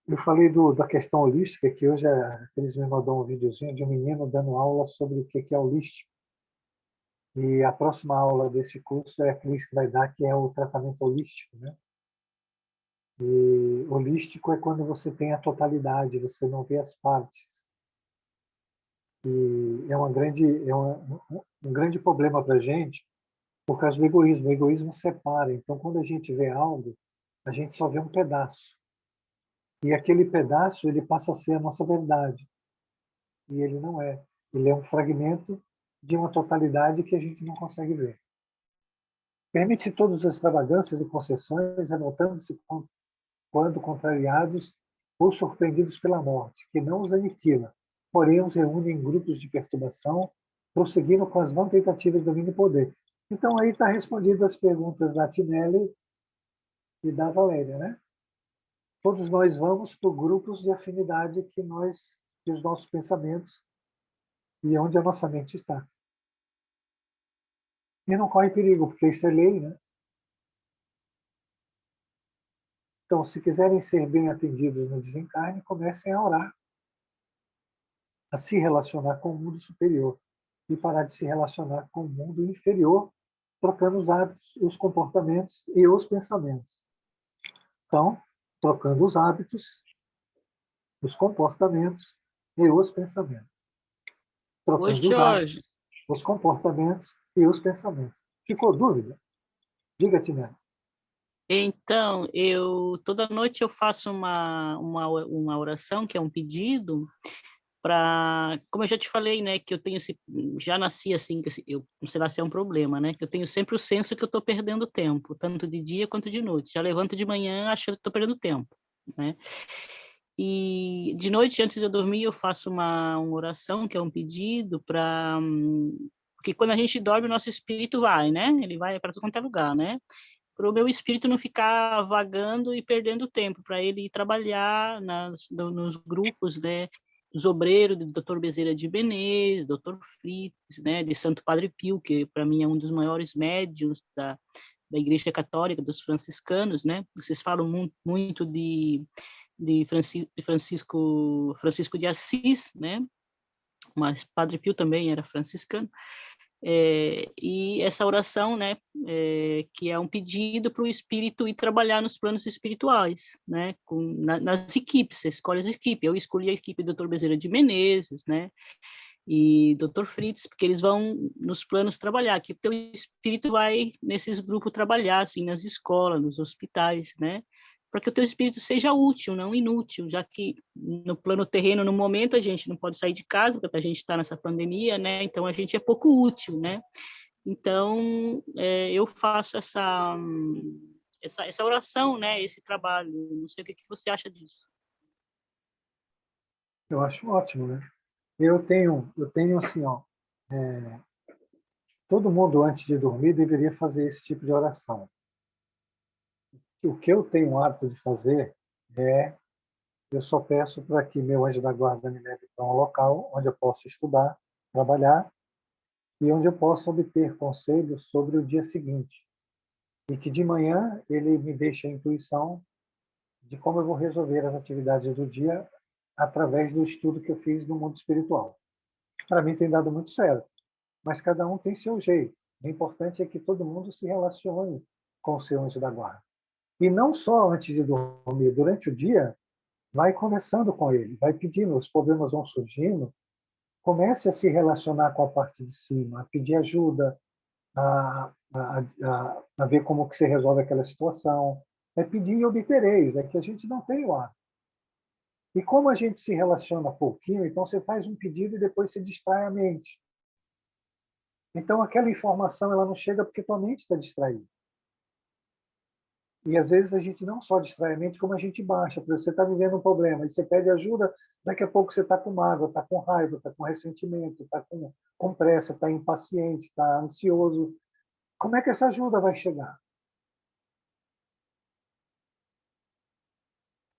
Eu falei da questão holística, que hoje a Cris me mandou um videozinho de um menino dando aula sobre o que é holístico. E a próxima aula desse curso é a Cris que vai dar, que é o tratamento holístico, né? E holístico é quando você tem a totalidade, você não vê as partes. E é um grande problema para a gente por causa do egoísmo. O egoísmo separa. Então, quando a gente vê algo, a gente só vê um pedaço. E aquele pedaço ele passa a ser a nossa verdade. E ele não é. Ele é um fragmento de uma totalidade que a gente não consegue ver. Permite todas as extravagâncias e concessões, revoltando-se quando contrariados ou surpreendidos pela morte, que não os aniquila, porém os reúne em grupos de perturbação, prosseguindo com as vãs tentativas de domínio e poder. Então, aí está respondido as perguntas da Tinelli e da Valéria, né? Todos nós vamos por grupos de afinidade que os nossos pensamentos e onde a nossa mente está. E não corre perigo, porque isso é lei, né? Então, se quiserem ser bem atendidos no desencarne, comecem a orar, a se relacionar com o mundo superior e parar de se relacionar com o mundo inferior, trocando os hábitos, os comportamentos e os pensamentos. Então, trocando os hábitos, os comportamentos e os pensamentos. Trocando os hábitos, os comportamentos e os pensamentos. Ficou dúvida? Diga, Tinelli. Então, toda noite eu faço uma oração, que é um pedido, como eu já te falei, né, que eu tenho já nasci assim, que eu não sei lá se é um problema, né, que eu tenho sempre o senso que eu estou perdendo tempo, tanto de dia quanto de noite. Já levanto de manhã achando que estou perdendo tempo, né? E de noite, antes de eu dormir, eu faço uma oração, que é um pedido porque quando a gente dorme, o nosso espírito vai, né? Ele vai para todo quanto é lugar, né? Para o meu espírito não ficar vagando e perdendo tempo, para ele ir trabalhar nos grupos, né, dos obreiros, do Dr. Bezerra de Menezes, Dr. Fritz, né, de Santo Padre Pio, que para mim é um dos maiores médiuns da Igreja Católica, dos franciscanos, né? Vocês falam muito de Francisco de Assis, né? Mas Padre Pio também era franciscano. E essa oração, né, que é um pedido para o espírito ir trabalhar nos planos espirituais, né, nas equipes, você escolhe as equipes. Eu escolhi a equipe do Dr. Bezerra de Menezes, né, e Dr. Fritz, porque eles vão nos planos trabalhar, que o teu espírito vai nesses grupos trabalhar, assim, nas escolas, nos hospitais, né, para que o teu espírito seja útil, não inútil, já que no plano terreno, no momento, a gente não pode sair de casa, porque a gente está nessa pandemia, né, então a gente é pouco útil, né. Então, eu faço essa oração, né, esse trabalho. Não sei o que você acha disso. Eu acho ótimo, né? Eu tenho assim, ó, todo mundo antes de dormir deveria fazer esse tipo de oração. O que eu tenho o hábito de fazer é, eu só peço para que meu anjo da guarda me leve para um local onde eu possa estudar, trabalhar e onde eu possa obter conselhos sobre o dia seguinte. E que de manhã ele me deixe a intuição de como eu vou resolver as atividades do dia através do estudo que eu fiz no mundo espiritual. Para mim tem dado muito certo, mas cada um tem seu jeito. O importante é que todo mundo se relacione com o seu anjo da guarda. E não só antes de dormir, durante o dia, vai conversando com ele, vai pedindo, os problemas vão surgindo, comece a se relacionar com a parte de cima, a pedir ajuda, a ver como que você resolve aquela situação. É pedir e obtereis, é que a gente não tem o hábito. E como a gente se relaciona pouquinho, então você faz um pedido e depois se distrai a mente. Então aquela informação ela não chega porque tua mente está distraída. E às vezes a gente não só distrai a mente, como a gente baixa. Porque você está vivendo um problema e você pede ajuda, daqui a pouco você está com mágoa, está com raiva, está com ressentimento, está com pressa, está impaciente, está ansioso. Como é que essa ajuda vai chegar?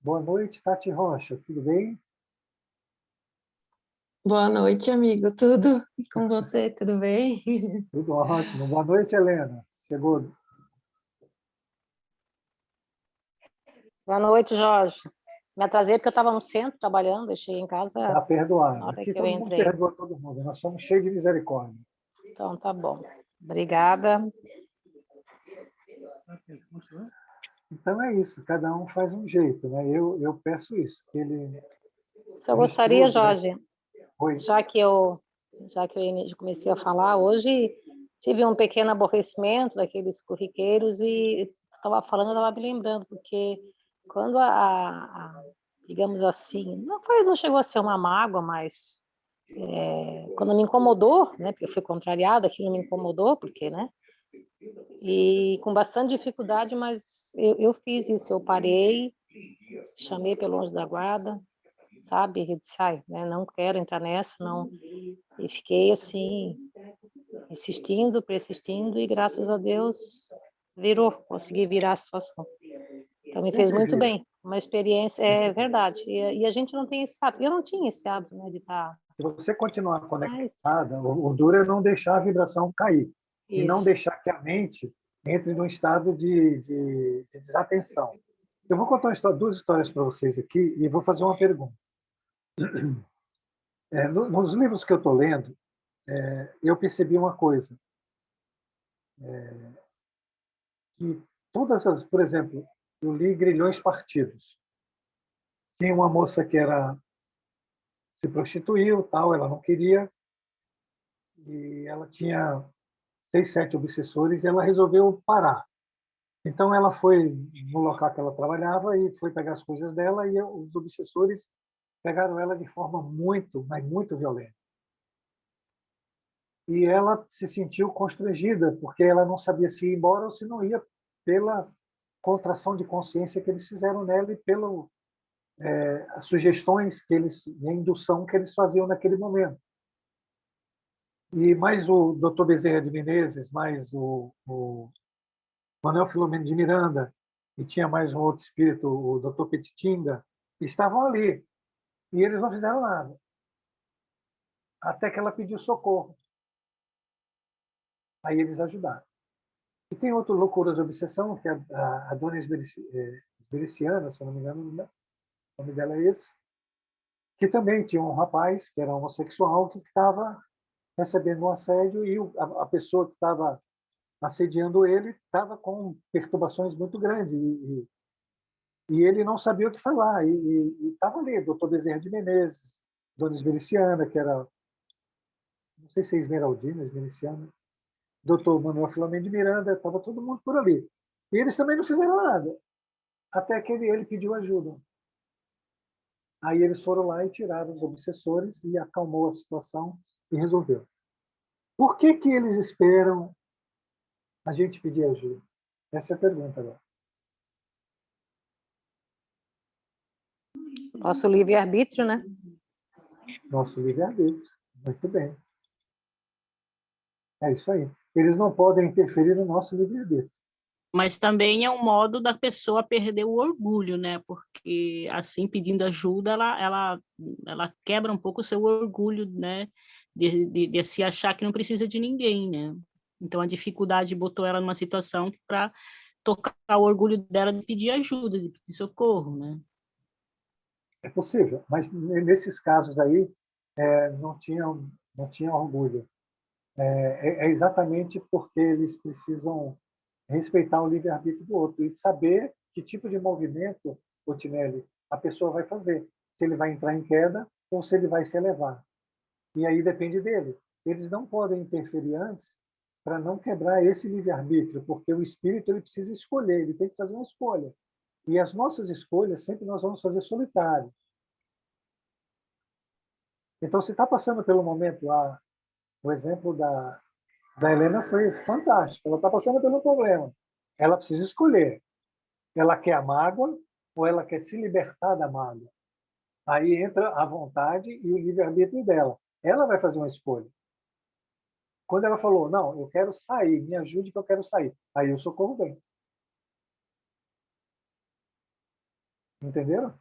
Boa noite, Tati Rocha, tudo bem? Boa noite, amigo. Tudo? E com você, tudo bem? Tudo ótimo. Boa noite, Helena. Chegou. Boa noite, Jorge. Me atrasei porque eu estava no centro trabalhando, deixei em casa Está perdoado. na hora Aqui que eu todo mundo entrei. perdoa todo mundo. Nós somos cheios de misericórdia. Então, tá bom. Obrigada. Então é isso, cada um faz um jeito, né? Eu peço isso, que ele Se eu gostaria, misture, né? Jorge, Oi. já que eu comecei a falar, hoje tive um pequeno aborrecimento daqueles corriqueiros e estava falando, eu estava me lembrando, porque quando digamos assim, não chegou a ser uma mágoa, mas quando me incomodou, né, porque eu fui contrariada, aquilo me incomodou, porque, né, e com bastante dificuldade, mas eu fiz isso, eu parei, chamei pelo anjo da guarda, sabe, e disse, né, não quero entrar nessa, não, e fiquei assim, insistindo, persistindo, e graças a Deus virou, consegui virar a situação. Então me fez muito bem, uma experiência, é verdade, e a gente não tem esse hábito, eu não tinha esse hábito, né, de estar... Se você continuar conectada, o duro é não deixar a vibração cair. E não deixar que a mente entre num estado de desatenção. Eu vou contar duas histórias para vocês aqui e vou fazer uma pergunta. Nos livros que eu estou lendo, eu percebi uma coisa. Que todas as... Por exemplo, eu li Grilhões Partidos. Tinha uma moça que se prostituiu, tal, ela não queria, e ela tinha 6, 7 obsessores, e ela resolveu parar. Então, ela foi no local que ela trabalhava e foi pegar as coisas dela, e os obsessores pegaram ela de forma muito, mas muito violenta. E ela se sentiu constrangida, porque ela não sabia se ia embora ou se não ia, pela contração de consciência que eles fizeram nela e pelas sugestões que eles, e a indução que eles faziam naquele momento. E mais o Dr. Bezerra de Menezes, mais o Manuel Filomeno de Miranda, e tinha mais um outro espírito, o Dr. Petitinga, estavam ali. E eles não fizeram nada. Até que ela pediu socorro. Aí eles ajudaram. E tem outro Loucuras de Obsessão, que é a dona Esbericiana, se eu não me engano, o nome dela é esse, que também tinha um rapaz que era homossexual, que estava recebendo um assédio e a pessoa que estava assediando ele estava com perturbações muito grandes e ele não sabia o que falar. E estava ali, doutor Bezerra de Menezes, dona Esmericiana, que era, não sei se é Esmeraldina, Esmericiana, doutor Manuel Filomeno de Miranda, estava todo mundo por ali. E eles também não fizeram nada, até que ele pediu ajuda. Aí eles foram lá e tiraram os obsessores e acalmou a situação e resolveu. Por que que eles esperam a gente pedir ajuda? Essa é a pergunta agora. Nosso livre-arbítrio, né? Nosso livre-arbítrio. Muito bem. É isso aí. Eles não podem interferir no nosso livre-arbítrio. Mas também é um modo da pessoa perder o orgulho, né? Porque, assim, pedindo ajuda, ela quebra um pouco o seu orgulho, né? De se achar que não precisa de ninguém, né? Então, a dificuldade botou ela numa situação para tocar o orgulho dela de pedir ajuda, de pedir socorro, né? É possível, mas nesses casos aí não tinha orgulho. É exatamente porque eles precisam respeitar o livre-arbítrio do outro e saber que tipo de movimento, Otinelli, a pessoa vai fazer. Se ele vai entrar em queda ou se ele vai se elevar. E aí depende dele. Eles não podem interferir antes para não quebrar esse livre-arbítrio, porque o espírito ele precisa escolher, ele tem que fazer uma escolha. E as nossas escolhas sempre nós vamos fazer solitários. Então, se está passando pelo momento lá, o exemplo da Helena foi fantástico. Ela está passando pelo problema. Ela precisa escolher. Ela quer a mágoa ou ela quer se libertar da mágoa? Aí entra a vontade e o livre-arbítrio dela. Ela vai fazer uma escolha. Quando ela falou, não, eu quero sair, me ajude que eu quero sair. Aí o socorro vem. Entenderam?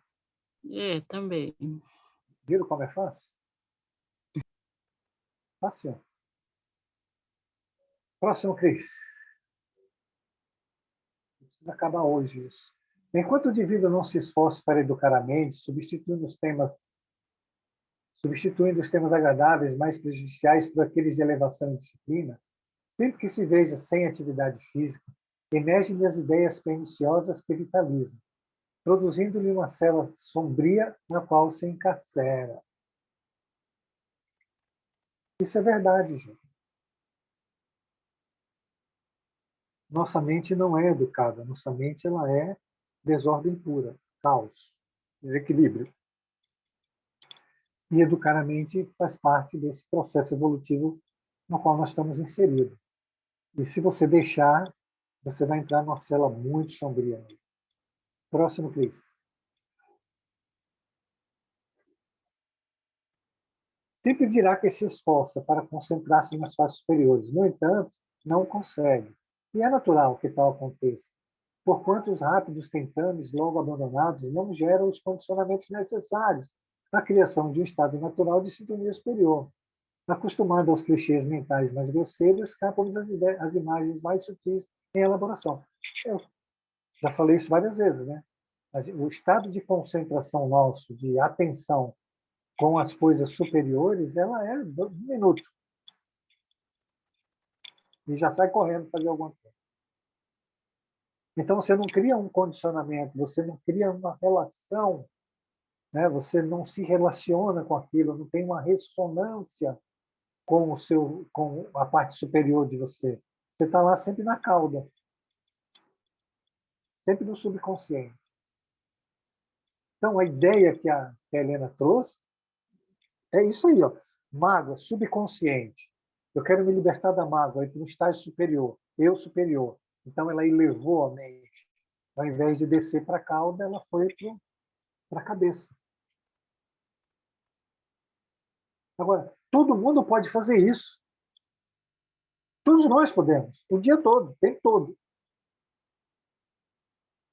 É, também. Viram como é fácil? Fácil. Próximo, Cris. Precisa acabar hoje isso. Enquanto o indivíduo não se esforce para educar a mente, substituindo os temas agradáveis mais prejudiciais por aqueles de elevação e disciplina, sempre que se veja sem atividade física, emergem as ideias perniciosas que vitalizam, produzindo-lhe uma cela sombria na qual se encarcera. Isso é verdade, gente. Nossa mente não é educada, nossa mente ela é desordem pura, caos, desequilíbrio. E educar a mente faz parte desse processo evolutivo no qual nós estamos inseridos. E se você deixar, você vai entrar numa cela muito sombria. Próximo, Cris. Sempre dirá que se esforça para concentrar-se nas fases superiores. No entanto, não consegue. E é natural que tal aconteça, porquanto os rápidos tentames logo abandonados não geram os condicionamentos necessários à criação de um estado natural de sintonia superior. Acostumado aos clichês mentais mais grosseiros, escapam-nos as imagens mais sutis em elaboração. Eu já falei isso várias vezes, né? O estado de concentração nosso, de atenção com as coisas superiores, ela é de 1 minuto. E já sai correndo fazer alguma coisa. Então, você não cria um condicionamento, você não cria uma relação, né? Você não se relaciona com aquilo, não tem uma ressonância com a parte superior de você. Você está lá sempre na cauda, sempre no subconsciente. Então, a ideia que a Helena trouxe é isso aí, ó. Mágoa, subconsciente. Eu quero me libertar da mágoa, ir para um estágio superior, eu superior. Então, ela elevou a mente. Ao invés de descer para a cauda, ela foi para a cabeça. Agora, todo mundo pode fazer isso. Todos nós podemos, o dia todo, o tempo todo.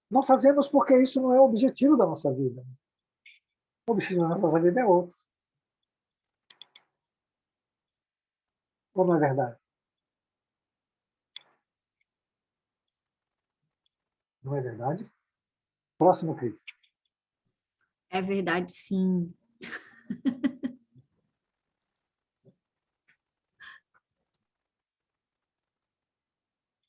Não fazemos porque isso não é o objetivo da nossa vida. O objetivo da nossa vida é outro. Ou não é verdade? Não é verdade? Próximo, Cris. É verdade, sim.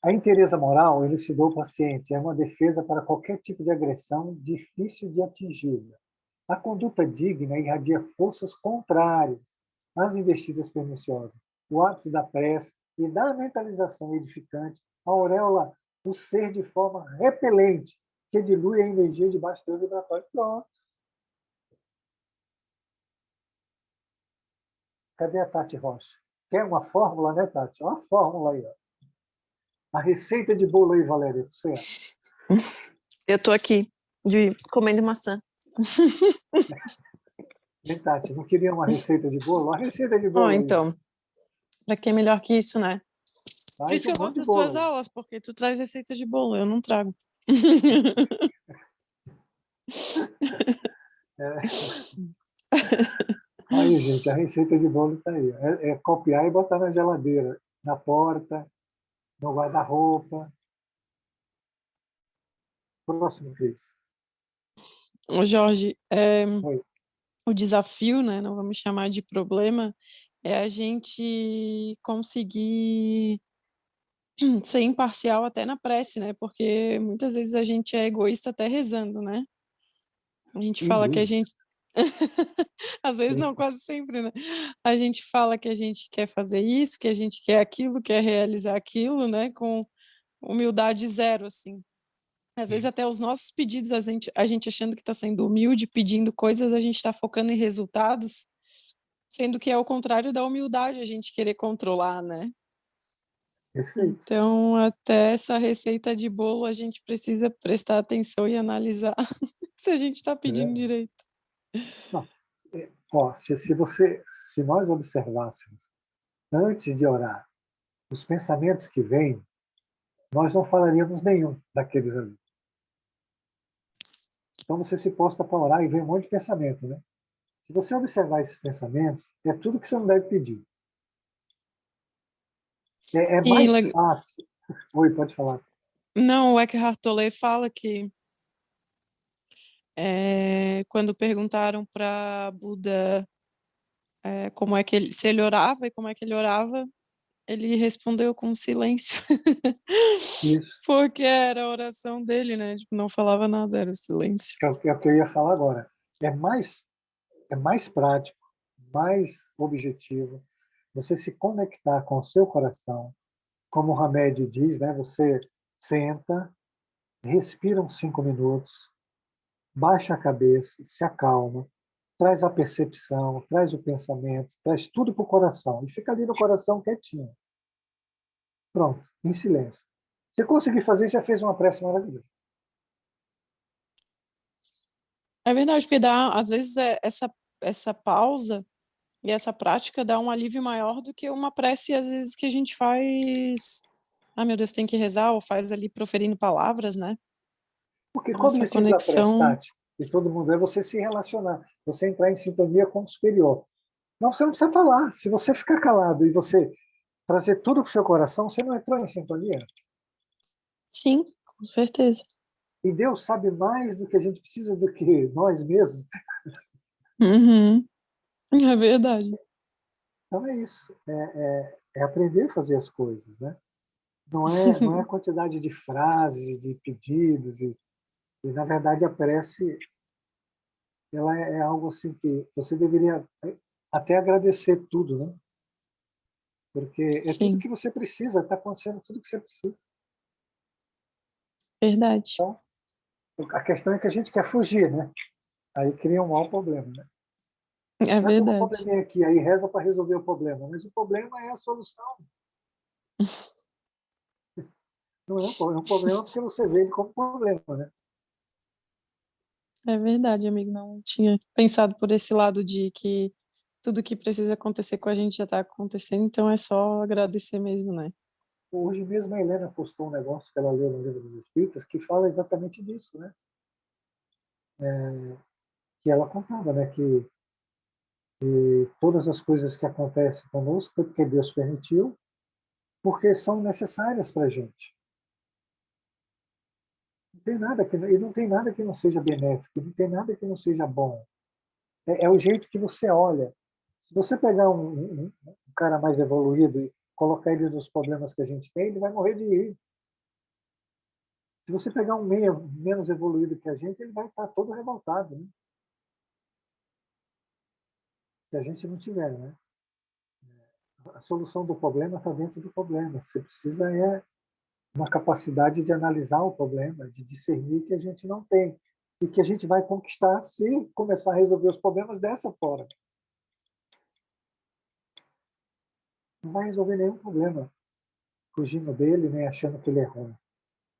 A inteireza moral, elucidou o paciente, é uma defesa para qualquer tipo de agressão difícil de atingir. A conduta digna irradia forças contrárias às investidas perniciosas. O hábito da prece e da mentalização edificante aureola o ser de forma repelente, que dilui a energia debaixo do vibratório. Pronto. Cadê a Tati Rocha? Quer uma fórmula, né, Tati? Olha a fórmula aí. Ó. A receita de bolo aí, Valéria. Você. Eu estou aqui, comendo maçã. Hein, Tati? Não queria uma receita de bolo? A receita de bolo aí. Então, para que é melhor que isso, né? Por Faz isso que eu monte gosto de das bolo tuas aí. aulas, porque tu traz receita de bolo, eu não trago. Aí, gente, a receita de bolo está aí. É copiar e botar na geladeira, na porta, no guarda-roupa. Próximo, Cris. Ô, Jorge, Oi. o desafio, né, não vamos chamar de problema, é a gente conseguir ser imparcial até na prece, né? Porque muitas vezes a gente é egoísta até rezando, né? A gente Sem fala que a dúvida. gente às vezes não, quase sempre, né? A gente fala que a gente quer fazer isso, que a gente quer aquilo, quer realizar aquilo, né? Com humildade zero, assim. Às vezes até os nossos pedidos, a gente achando que está sendo humilde, pedindo coisas, a gente está focando em resultados, sendo que é o contrário da humildade, a gente querer controlar, né? Perfeito. Então, até essa receita de bolo, a gente precisa prestar atenção e analisar se a gente está pedindo direito. Não. Ó, se nós observássemos antes de orar os pensamentos que vêm, nós não falaríamos nenhum daqueles ali. Então você se posta para orar e vem um monte de pensamento, né? Se você observar esses pensamentos, é tudo que você não deve pedir. É mais fácil. Oi, pode falar. Não, o Eckhart Tolle fala que quando perguntaram para Buda como é que se ele orava e como é que ele orava, ele respondeu com silêncio. Isso. Porque era a oração dele, né? Tipo, não falava nada, era o silêncio. É o que eu ia falar agora. É mais prático, mais objetivo, você se conectar com o seu coração. Como o Hamed diz, né? Você senta, respira uns 5 minutos, baixa a cabeça, se acalma, traz a percepção, traz o pensamento, traz tudo para o coração e fica ali no coração quietinho. Pronto, em silêncio. Se conseguir fazer, já fez uma prece maravilhosa. É verdade, porque às vezes essa pausa e essa prática dá um alívio maior do que uma prece, às vezes, que a gente faz. Ah, meu Deus, tem que rezar, ou faz ali proferindo palavras, né? Porque qual o Essa objetivo da prece, conexão. Tati? E todo mundo é você se relacionar, você entrar em sintonia com o superior. Não, você não precisa falar. Se você ficar calado e você trazer tudo para o seu coração, você não entrou em sintonia. Sim, com certeza. E Deus sabe mais do que a gente precisa do que nós mesmos. Uhum. É verdade. Então é isso. É aprender a fazer as coisas, né? Não é a quantidade de frases, de pedidos. E na verdade, a prece ela é algo assim que você deveria até agradecer tudo, né? Porque é tudo Sim, que você precisa, está acontecendo tudo que você precisa. verdade. Então, a questão é que a gente quer fugir, né? Aí cria um mau problema, né? É Tem um verdade. probleminha aqui, aí reza para resolver o problema. Mas o problema é a solução. Não é um problema, é um problema porque você vê ele como problema, né? É verdade, amigo. Não tinha pensado por esse lado de que tudo que precisa acontecer com a gente já está acontecendo, então é só agradecer mesmo, né? Hoje mesmo a Helena postou um negócio que ela leu no Livro dos Espíritos que fala exatamente disso, né? Que ela contava, né? Que todas as coisas que acontecem conosco foi porque Deus permitiu, porque são necessárias para a gente. Não tem nada que não seja benéfico, não tem nada que não seja bom. É o jeito que você olha. Se você pegar um cara mais evoluído e colocar ele nos problemas que a gente tem, ele vai morrer de rir. Se você pegar um meia menos evoluído que a gente, ele vai estar todo revoltado, né? Se a gente não tiver, né? A solução do problema está dentro do problema. Você precisa uma capacidade de analisar o problema, de discernir que a gente não tem e que a gente vai conquistar se começar a resolver os problemas dessa forma. Não vai resolver nenhum problema fugindo dele, nem achando que ele é ruim.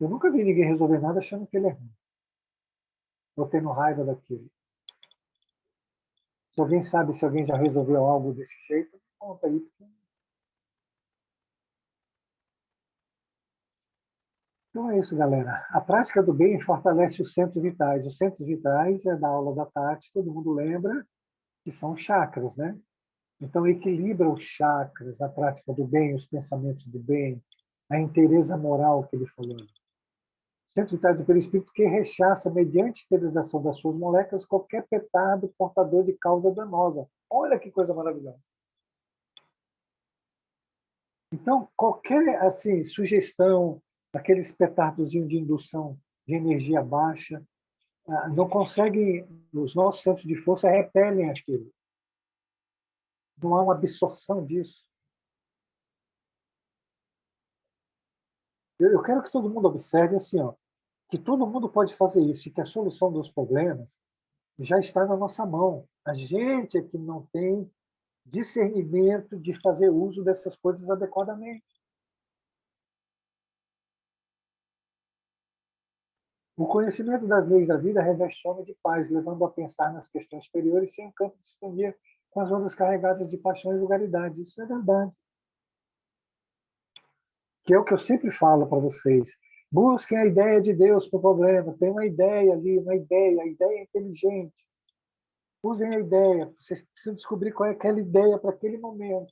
Eu nunca vi ninguém resolver nada achando que ele é ruim, ou tendo raiva daquilo. Se alguém sabe se alguém já resolveu algo desse jeito, me conta aí. Então é isso, galera. A prática do bem fortalece os centros vitais. Os centros vitais é da aula da Tati, todo mundo lembra que são chakras, né? Então equilibra os chakras, a prática do bem, os pensamentos do bem, a inteireza moral que ele falou. Centro vital do perispírito que rechaça, mediante esterilização das suas moléculas, qualquer petardo portador de causa danosa. Olha que coisa maravilhosa. Então, qualquer assim, sugestão, aqueles petardozinhos de indução de energia baixa, não conseguem, os nossos centros de força repelem aquilo. Não há uma absorção disso. Eu quero que todo mundo observe assim, ó, que todo mundo pode fazer isso e que a solução dos problemas já está na nossa mão. A gente é que não tem discernimento de fazer uso dessas coisas adequadamente. O conhecimento das leis da vida reveste o homem de paz, levando a pensar nas questões superiores sem um campo de sintonia com as ondas carregadas de paixão e vulgaridade. Isso é verdade. Que é o que eu sempre falo para vocês. Busquem a ideia de Deus para o problema. Tem uma ideia ali, a ideia é inteligente. Usem a ideia. Vocês precisam descobrir qual é aquela ideia para aquele momento.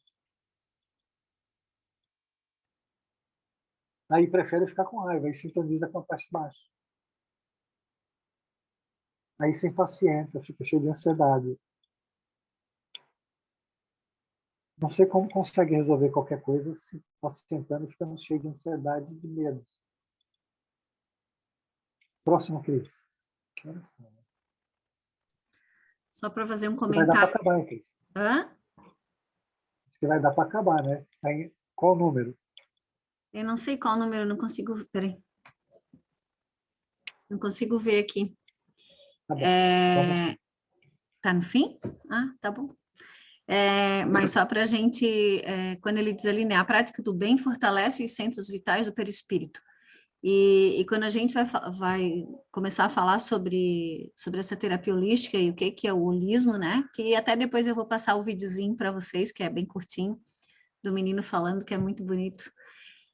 Aí prefere ficar com raiva, aí sintoniza com a parte baixa. Aí se impacienta, fica cheio de ansiedade. Não sei como consegue resolver qualquer coisa se pacientando e ficando cheio de ansiedade e de medo. Próximo, Cris. Que horas são? Só para fazer um Vai dar comentário. para acabar, hein, Cris? Hã? Acho que vai dar para acabar, né? Tá em qual número? Eu não sei qual número, não consigo. Peraí. Não consigo ver aqui. Tá bom. Tá no fim? Ah, tá bom. Mas só para a gente, quando ele diz ali, né, a prática do bem fortalece os centros vitais do perispírito. E quando a gente vai começar a falar sobre essa terapia holística e o que é o holismo, né, que até depois eu vou passar o videozinho para vocês, que é bem curtinho, do menino falando, que é muito bonito.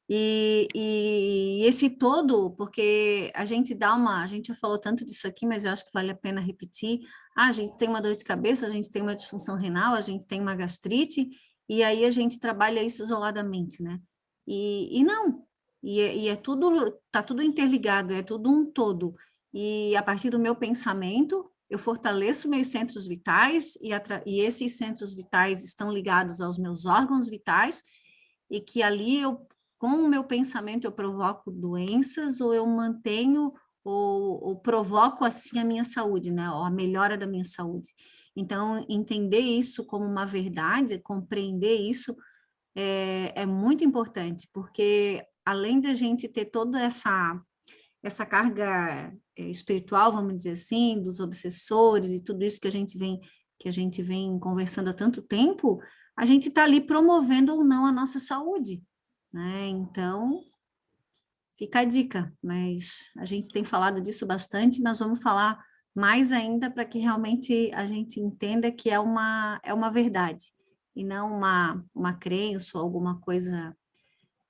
E esse todo, porque a gente já falou tanto disso aqui, mas eu acho que vale a pena repetir. A gente tem uma dor de cabeça, a gente tem uma disfunção renal, a gente tem uma gastrite, e aí a gente trabalha isso isoladamente, né? E não, é tudo, tá tudo interligado, é tudo um todo. E a partir do meu pensamento, eu fortaleço meus centros vitais, e esses centros vitais estão ligados aos meus órgãos vitais, e que ali com o meu pensamento eu provoco doenças ou eu mantenho ou provoco assim a minha saúde, né? Ou a melhora da minha saúde. Então, entender isso como uma verdade, compreender isso é muito importante, porque além da gente ter toda essa carga espiritual, vamos dizer assim, dos obsessores e tudo isso que a gente vem conversando há tanto tempo, a gente está ali promovendo ou não a nossa saúde, né? Então, fica a dica, mas a gente tem falado disso bastante, mas vamos falar mais ainda para que realmente a gente entenda que é uma verdade, e não uma crença ou alguma coisa,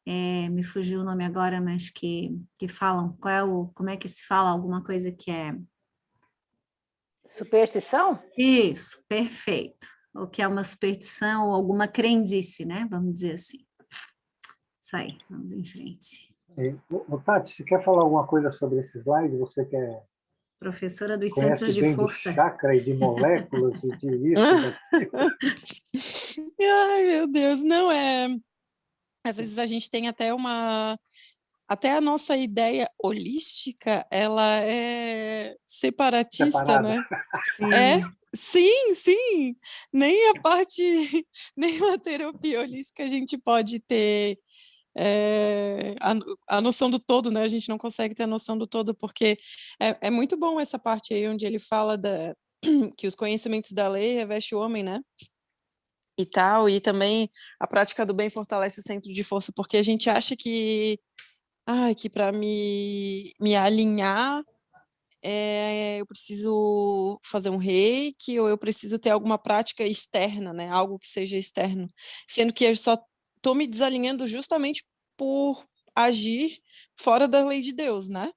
me fugiu o nome agora, mas que falam, como é que se fala alguma coisa que é... Superstição? Isso, perfeito. O que é uma superstição ou alguma crendice, né? Vamos dizer assim. Isso aí, vamos em frente. Tati, você quer falar alguma coisa sobre esse slide? Você quer... Professora dos Conhece centros de bem força. de chakra e de moléculas e de isso, Ai, meu Deus, não é... Às vezes a gente tem até uma até a nossa ideia holística, ela é separatista, Separada. né? Sim. Sim. Nem a parte, nem a terapia holística a gente pode ter a noção do todo, né? A gente não consegue ter a noção do todo, porque é muito bom essa parte aí onde ele fala que os conhecimentos da lei reveste o homem, né? E tal, e também a prática do bem fortalece o centro de força, porque a gente acha que para me alinhar, eu preciso fazer um reiki, ou eu preciso ter alguma prática externa, né? Algo que seja externo. Sendo que eu só estou me desalinhando justamente por agir fora da lei de Deus, né?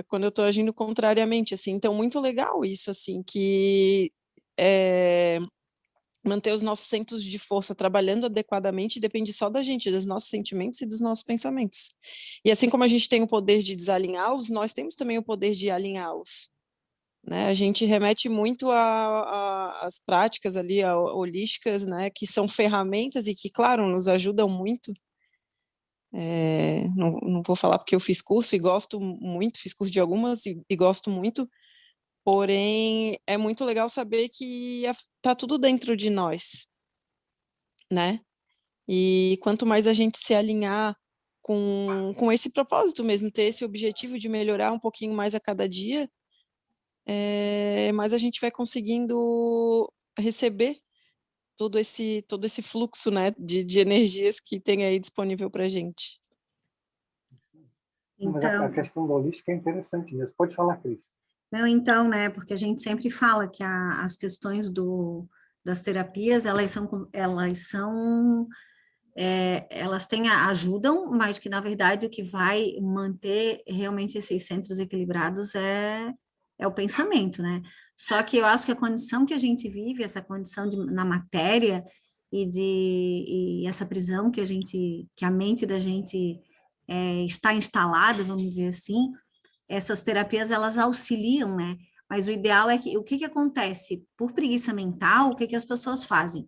Quando eu estou agindo contrariamente, assim. Então, muito legal isso, assim, que manter os nossos centros de força trabalhando adequadamente depende só da gente, dos nossos sentimentos e dos nossos pensamentos. E assim como a gente tem o poder de desalinhá-los, nós temos também o poder de alinhá-los. Né? A gente remete muito às práticas ali, holísticas, né? Que são ferramentas e que, claro, nos ajudam muito. Não vou falar porque eu fiz curso e gosto muito, fiz curso de algumas e gosto muito, porém é muito legal saber que está tudo dentro de nós, né? E quanto mais a gente se alinhar com esse propósito mesmo, ter esse objetivo de melhorar um pouquinho mais a cada dia, mais a gente vai conseguindo receber todo esse fluxo, né, de energias que tem aí disponível para a gente. Mas a Então, questão da holística é interessante mesmo. Pode falar, Cris. não, então, né, porque a gente sempre fala que as questões das terapias, elas ajudam, mas que, na verdade, o que vai manter realmente esses centros equilibrados é o pensamento, né? Só que eu acho que a condição que a gente vive, essa condição na matéria e essa prisão que a mente da gente está instalada, vamos dizer assim, essas terapias, elas auxiliam, né? Mas o ideal é o que acontece? Por preguiça mental, o que as pessoas fazem?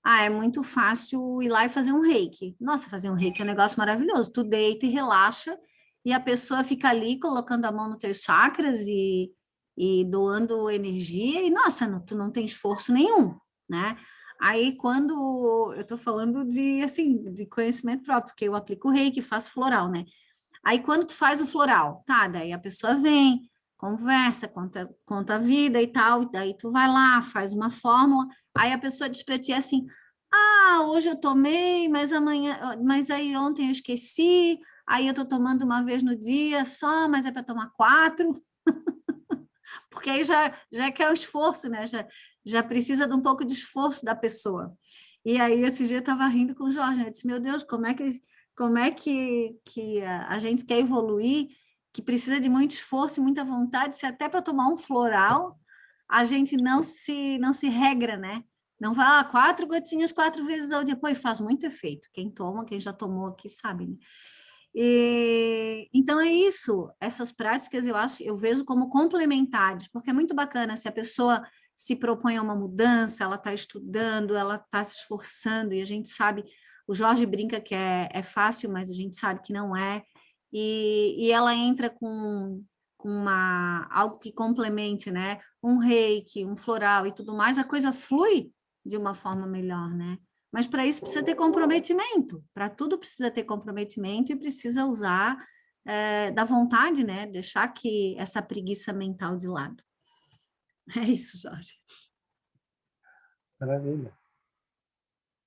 É muito fácil ir lá e fazer um reiki. Nossa, fazer um reiki é um negócio maravilhoso. Tu deita e relaxa, e a pessoa fica ali colocando a mão nos teus chakras e doando energia, e nossa, tu não tem esforço nenhum, né? Aí, quando eu tô falando de conhecimento próprio, porque eu aplico o reiki, faço floral, né? Aí, quando tu faz o floral, tá, daí a pessoa vem, conversa, conta a vida e tal, e daí tu vai lá, faz uma fórmula, aí a pessoa diz para ti assim, hoje eu tomei, mas mas aí ontem eu esqueci, aí eu tô tomando uma vez no dia só, mas é para tomar 4, porque aí já quer o esforço, né, já precisa de um pouco de esforço da pessoa. E aí, esse dia eu estava rindo com o Jorge, né? Eu disse, meu Deus, como é que a gente quer evoluir, que precisa de muito esforço e muita vontade, se até para tomar um floral, a gente não se regra, né? Não vai, 4 gotinhas 4 vezes ao dia. Pô, e faz muito efeito. Quem já tomou aqui sabe, né? Então é isso, essas práticas eu vejo como complementares, porque é muito bacana se a pessoa se propõe a uma mudança, ela está estudando, ela está se esforçando, e a gente sabe, o Jorge brinca que é fácil, mas a gente sabe que não é, e ela entra com algo que complemente, né? Um reiki, um floral e tudo mais, a coisa flui de uma forma melhor, né? Mas para isso precisa ter comprometimento, para tudo precisa ter comprometimento e precisa usar da vontade, né? Deixar que essa preguiça mental de lado. É isso, Jorge. Maravilha.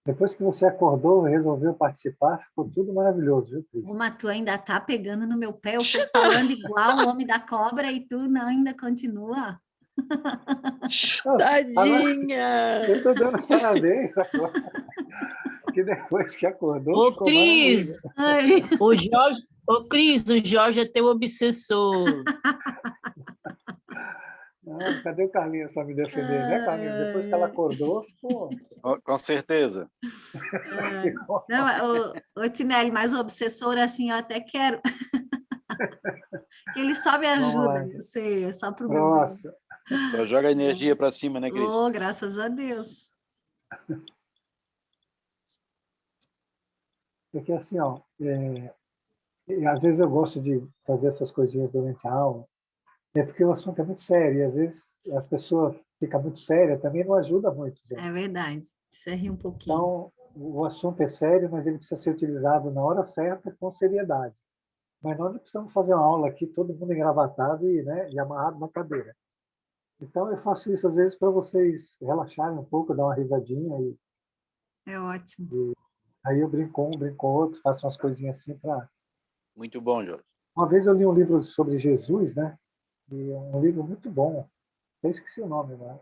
Depois que você acordou e resolveu participar, ficou tudo maravilhoso, viu, Cris? Uma, tu ainda tá pegando no meu pé, eu tô falando igual o homem da cobra e tu não ainda continua. Tadinha! Eu estou dando parabéns agora. Que depois que acordou, Ô, ficou Cris! Ô, Cris, o Jorge é teu obsessor. Cadê o Carlinhos para me defender, né, Carlinhos? Depois que ela acordou, ficou... Com certeza. Não, ô, Tinelli, mas o obsessor, assim, eu até quero. Que ele só me ajuda, eu sei, é só pro meu bem. Só joga energia para cima, né, Cris? Oh, graças a Deus. Porque assim, E às vezes eu gosto de fazer essas coisinhas durante a aula, é porque o assunto é muito sério, e às vezes a pessoa fica muito séria, também não ajuda muito, gente. É verdade. Precisa rir um pouquinho. Então, o assunto é sério, mas ele precisa ser utilizado na hora certa, com seriedade. Mas nós não precisamos fazer uma aula aqui, todo mundo engravatado e, né, e amarrado na cadeira. Então, eu faço isso às vezes para vocês relaxarem um pouco, dar uma risadinha. É ótimo. Aí eu brinco um, brinco outro, faço umas coisinhas assim para... Muito bom, Jorge. Uma vez eu li um livro sobre Jesus, né? E é um livro muito bom. Eu esqueci o nome, né?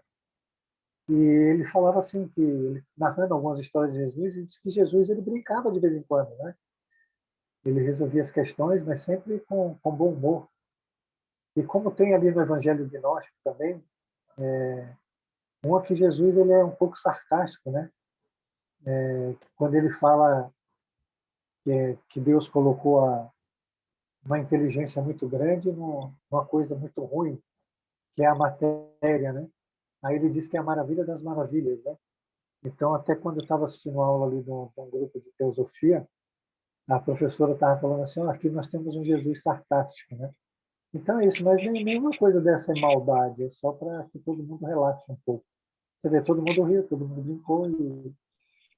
E ele falava assim que, narrando algumas histórias de Jesus, ele disse que Jesus ele brincava de vez em quando, né? Ele resolvia as questões, mas sempre com bom humor. E como tem ali no Evangelho Gnóstico também, que Jesus ele é um pouco sarcástico, né? Quando ele fala que Deus colocou uma inteligência muito grande numa coisa muito ruim, que é a matéria, né? Aí ele diz que é a maravilha das maravilhas, né? Então, até quando eu estava assistindo uma aula ali de um grupo de teosofia, a professora estava falando assim, aqui nós temos um Jesus sarcástico, né? Então é isso, mas nenhuma coisa dessa é maldade, é só para que todo mundo relaxe um pouco. Você vê, todo mundo riu, todo mundo brincou,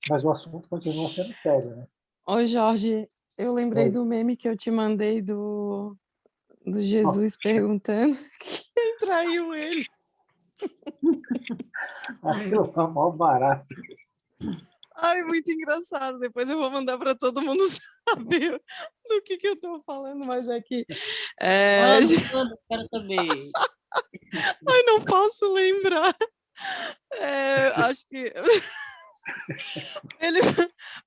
mas o assunto continua sendo sério, né? Ô, Jorge, eu lembrei Oi. do meme que eu te mandei do Jesus Nossa, perguntando quem traiu ele. aquilo é mó barato. Ai, muito engraçado. Depois eu vou mandar para todo mundo saber do que eu tô falando, mas é que... Manda, quero saber. Ai, não posso lembrar. Acho que...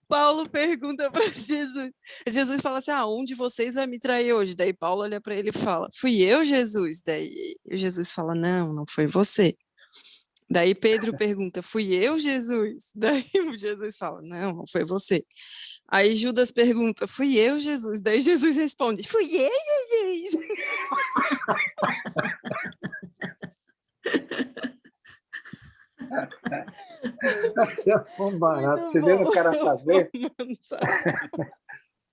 Paulo pergunta para Jesus. Jesus fala assim, onde vocês vai me trair hoje? Daí Paulo olha para ele e fala, fui eu, Jesus? Daí Jesus fala, não foi você. Daí Pedro pergunta, fui eu, Jesus? Daí Jesus fala, não foi você. Aí Judas pergunta, fui eu, Jesus? Daí Jesus responde, fui eu, Jesus? Isso é um barato. Muito Você vendo bom. o cara Eu fazer, vou mandar.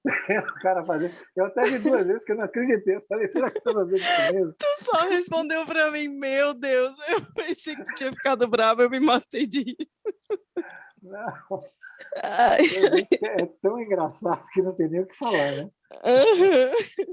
o cara fazer. Eu até vi 2 vezes que eu não acreditei. Eu falei, será que eu estou fazendo isso mesmo? Tu só respondeu para mim, meu Deus, eu pensei que tu tinha ficado bravo, eu me matei de rir. Não, Ai. tem vezes que é tão engraçado que não tem nem o que falar, né?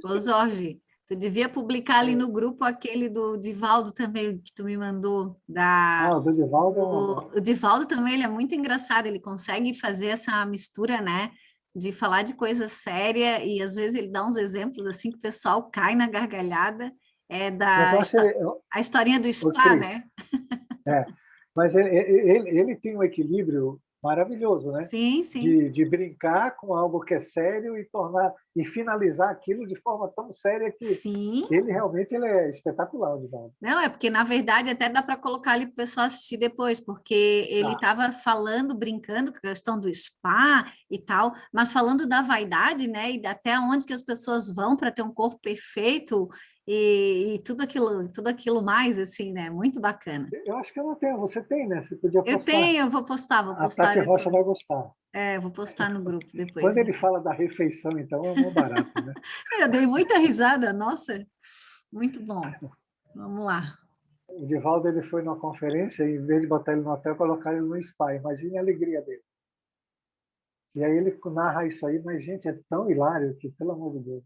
Ô, Jorge, tu devia publicar ali no grupo aquele do Divaldo também, que tu me mandou, O do Divaldo é uma boa. O Divaldo também, ele é muito engraçado, ele consegue fazer essa mistura, né, de falar de coisa séria e às vezes ele dá uns exemplos assim que o pessoal cai na gargalhada, Mas eu acho que a historinha do o spa, Cris, né? mas ele tem um equilíbrio maravilhoso, né? Sim, sim. De brincar com algo que é sério e finalizar aquilo de forma tão séria que Sim. ele é espetacular, o Divaldo. Não, é porque, na verdade, até dá para colocar ali para o pessoal assistir depois, porque ele estava falando, brincando com a questão do spa e tal, mas falando da vaidade, né? E até onde que as pessoas vão para ter um corpo perfeito e tudo aquilo mais, assim, né? Muito bacana. Eu acho que eu não tenho, você tem, né? Você podia Eu postar. tenho, eu vou postar A Tati depois. Rocha vai gostar. Vou postar no grupo depois. Quando ele fala da refeição, então, é um barato, né? Eu dei muita risada, nossa, muito bom. Vamos lá. O Divaldo ele foi numa conferência e, em vez de botar ele no hotel, colocaram ele no spa. Imagine a alegria dele. E aí ele narra isso aí, mas, gente, é tão hilário que, pelo amor de Deus.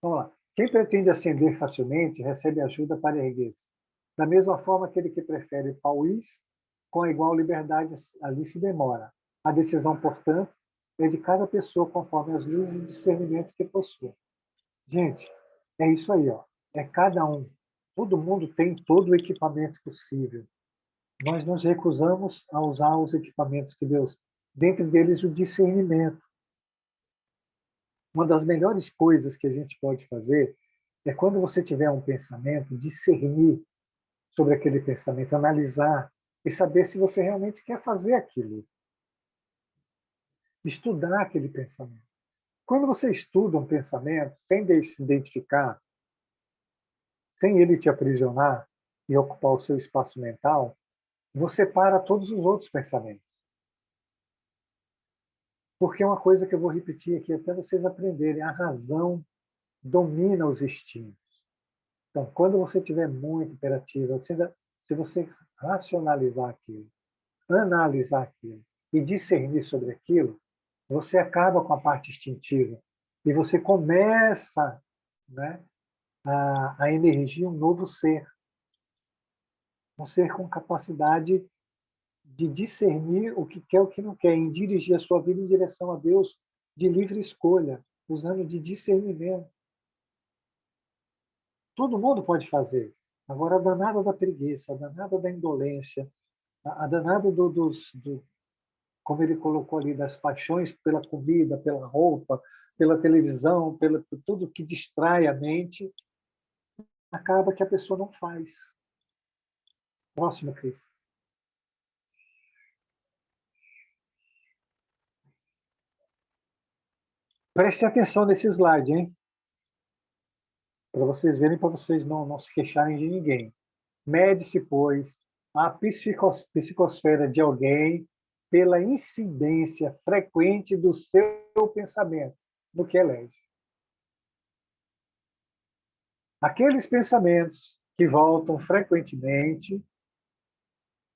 Vamos lá. Quem pretende ascender facilmente recebe ajuda para erguer-se. Da mesma forma, aquele que prefere pauís, com a igual liberdade, ali se demora. A decisão, portanto, é de cada pessoa conforme as luzes de discernimento que possui. Gente, é isso aí, ó. É cada um. Todo mundo tem todo o equipamento possível. Nós nos recusamos a usar os equipamentos que Deus, dentro deles o discernimento. Uma das melhores coisas que a gente pode fazer é quando você tiver um pensamento, discernir sobre aquele pensamento, analisar e saber se você realmente quer fazer aquilo. Estudar aquele pensamento. Quando você estuda um pensamento sem se identificar, sem ele te aprisionar e ocupar o seu espaço mental, você para todos os outros pensamentos. Porque é uma coisa que eu vou repetir aqui até vocês aprenderem. A razão domina os instintos. Então, quando você estiver muito imperativa, se você racionalizar aquilo, analisar aquilo e discernir sobre aquilo, você acaba com a parte instintiva e você começa, né, a emergir um novo ser. Um ser com capacidade de discernir o que quer e o que não quer, em dirigir a sua vida em direção a Deus de livre escolha, usando de discernimento. Todo mundo pode fazer. Agora, a danada da preguiça, a danada da indolência, a danada como ele colocou ali, das paixões pela comida, pela roupa, pela televisão, por tudo que distrai a mente, acaba que a pessoa não faz. Próximo, Cris. Preste atenção nesse slide, hein? Para vocês verem, para vocês não se queixarem de ninguém. Mede-se, pois, a psicosfera de alguém pela incidência frequente do seu pensamento, no que elege. Aqueles pensamentos que voltam frequentemente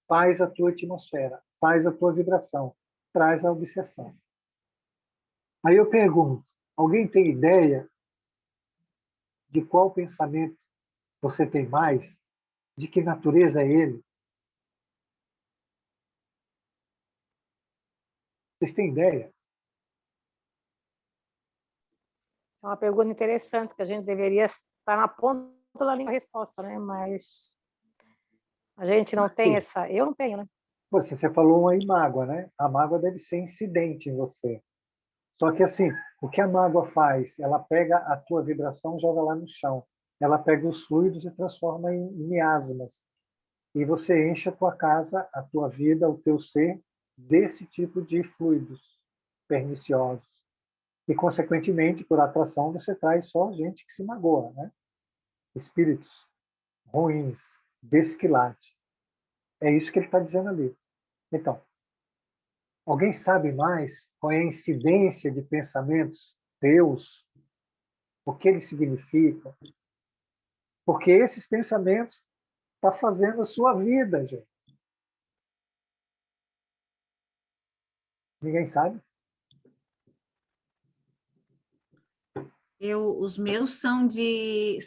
faz a tua atmosfera, faz a tua vibração, traz a obsessão. Aí eu pergunto, alguém tem ideia de qual pensamento você tem mais? De que natureza é ele? Vocês têm ideia? É uma pergunta interessante, que a gente deveria estar na ponta da língua a resposta, né? Mas a gente não tem essa... Eu não tenho, né? Você falou aí mágoa, né? A mágoa deve ser incidente em você. Só que assim, o que a mágoa faz? Ela pega a tua vibração e joga lá no chão. Ela pega os fluidos e transforma em miasmas. E você enche a tua casa, a tua vida, o teu ser, desse tipo de fluidos perniciosos. E, consequentemente, por atração, você traz só gente que se magoa, né? Espíritos ruins, desquilate. É isso que ele está dizendo ali. Então, alguém sabe mais qual é a incidência de pensamentos teus? O que eles significam? Porque esses pensamentos estão fazendo a sua vida, gente. Ninguém sabe? Os meus são de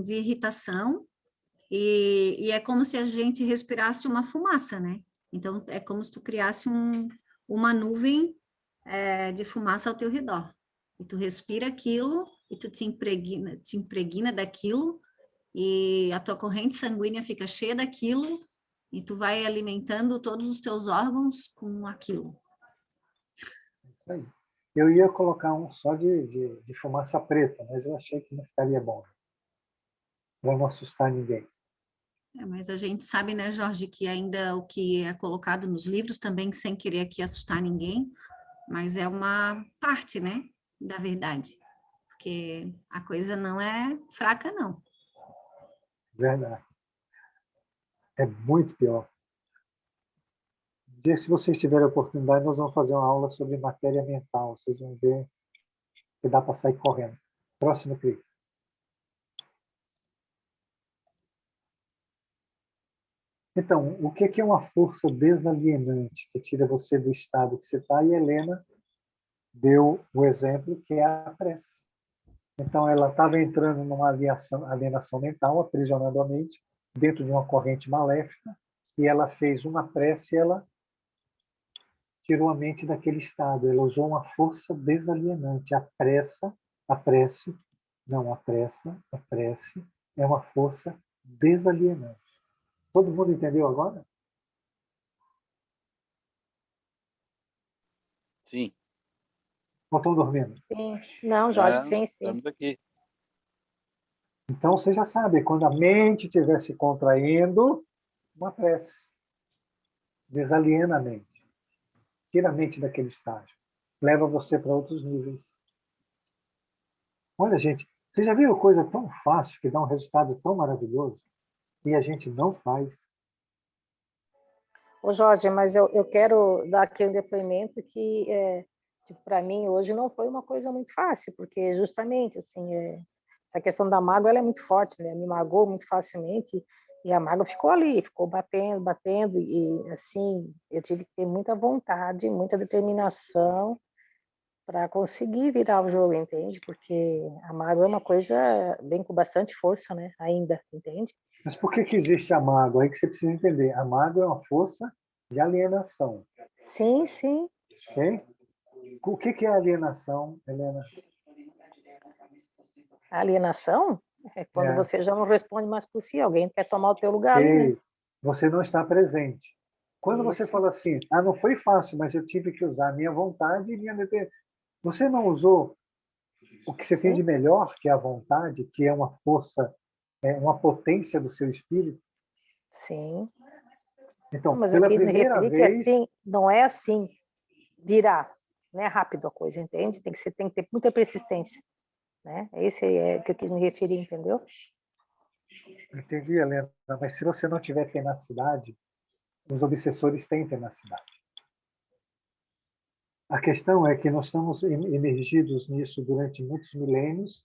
irritação e é como se a gente respirasse uma fumaça, né? Então, é como se tu criasse uma nuvem de fumaça ao teu redor. E tu respira aquilo e tu te impregna daquilo e a tua corrente sanguínea fica cheia daquilo e tu vai alimentando todos os teus órgãos com aquilo. Eu ia colocar um só de fumaça preta, mas eu achei que não ficaria bom. Para não assustar ninguém. Mas a gente sabe, né, Jorge, que ainda o que é colocado nos livros também, sem querer aqui assustar ninguém, mas é uma parte, né, da verdade. Porque a coisa não é fraca, não. Verdade. É muito pior. Um dia, se vocês tiverem a oportunidade, nós vamos fazer uma aula sobre matéria mental. Vocês vão ver que dá para sair correndo. Próximo, Cris. Então, o que é uma força desalienante que tira você do estado que você está? E Helena deu o exemplo que é a prece. Então, ela estava entrando numa alienação mental, aprisionando a mente dentro de uma corrente maléfica, e ela fez uma prece e ela tirou a mente daquele estado. Ela usou uma força desalienante. A prece é uma força desalienante. Todo mundo entendeu agora? Sim. Ou estão dormindo? Sim. Não, Jorge, sim. Estamos aqui. Então, você já sabe, quando a mente estiver se contraindo, uma prece desaliena a mente. Tira a mente daquele estágio. Leva você para outros níveis. Olha, gente, vocês já viram coisa tão fácil que dá um resultado tão maravilhoso e a gente não faz? Ô, Jorge, mas eu quero dar aqui um depoimento que Tipo, para mim, hoje não foi uma coisa muito fácil, porque justamente, assim, essa questão da mágoa, ela é muito forte, né? Me magoou muito facilmente, e a mágoa ficou ali, ficou batendo, batendo, e, assim, eu tive que ter muita vontade, muita determinação para conseguir virar o jogo, entende? Porque a mágoa é uma coisa, vem com bastante força, né? Ainda, entende? Mas por que existe a mágoa? Aí que você precisa entender. A mágoa é uma força de alienação. Sim, sim. Ok? O que é alienação, Helena? A alienação é quando É, você já não responde mais por si, alguém quer tomar o teu lugar ali, né? você não está presente. Quando você Isso. fala assim, não foi fácil, mas eu tive que usar a minha vontade e minha determinação. Você não usou o que você tem de melhor, que é a vontade, que é uma força, uma potência do seu espírito? Sim. Então, Mas eu pela quis me primeira referir que vez... assim, não é assim, virar, não é rápido a coisa, entende? Tem que ter muita persistência, né? Esse é que eu quis me referir, entendeu? Entendi, Helena, mas se você não tiver tenacidade, os obsessores têm tenacidade. A questão é que nós estamos emergidos nisso durante muitos milênios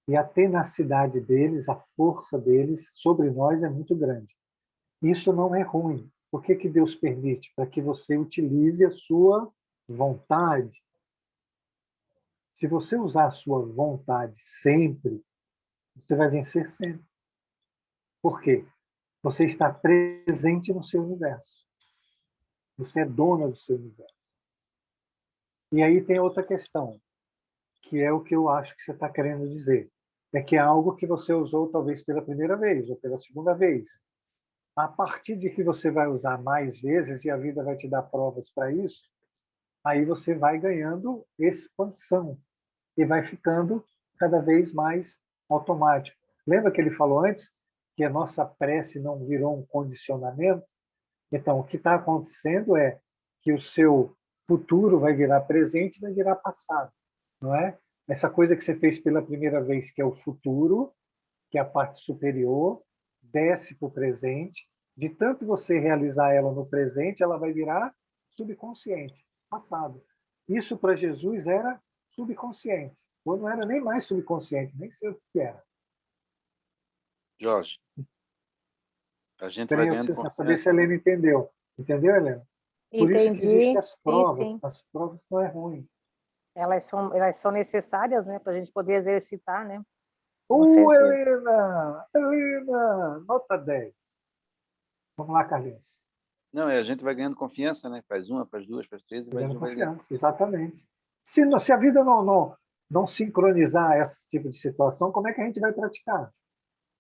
e a tenacidade deles, a força deles sobre nós é muito grande. Isso não é ruim. Por que Deus permite? Para que você utilize a sua vontade. Se você usar a sua vontade sempre, você vai vencer sempre. Por quê? Você está presente no seu universo. Você é dona do seu universo. E aí tem outra questão, que é o que eu acho que você está querendo dizer. É que é algo que você usou talvez pela primeira vez ou pela segunda vez. A partir de que você vai usar mais vezes e a vida vai te dar provas para isso, aí você vai ganhando expansão e vai ficando cada vez mais automático. Lembra que ele falou antes que a nossa prece não virou um condicionamento? Então, o que está acontecendo é que o seu futuro vai virar presente e vai virar passado, não é? Essa coisa que você fez pela primeira vez, que é o futuro, que é a parte superior, desce para o presente. De tanto você realizar ela no presente, ela vai virar subconsciente, passado. Isso para Jesus era subconsciente. Ou não era nem mais subconsciente, nem sei o que era. Jorge, a gente vai Peraí, eu ganhando preciso saber se confiança, a né? Helena entendeu. Entendeu, Helena? Por isso que existem Entendi. as Sim, provas. sim. As provas não é ruim. Elas são necessárias, né, para a gente poder exercitar, né? Com certeza. Helena! Helena! Nota 10. Vamos lá, Carlinhos. Não, a gente vai ganhando confiança, né? Faz uma, faz duas, faz três, e vai Ganhando ganhando. confiança, exatamente. Se a vida não sincronizar esse tipo de situação, como é que a gente vai praticar?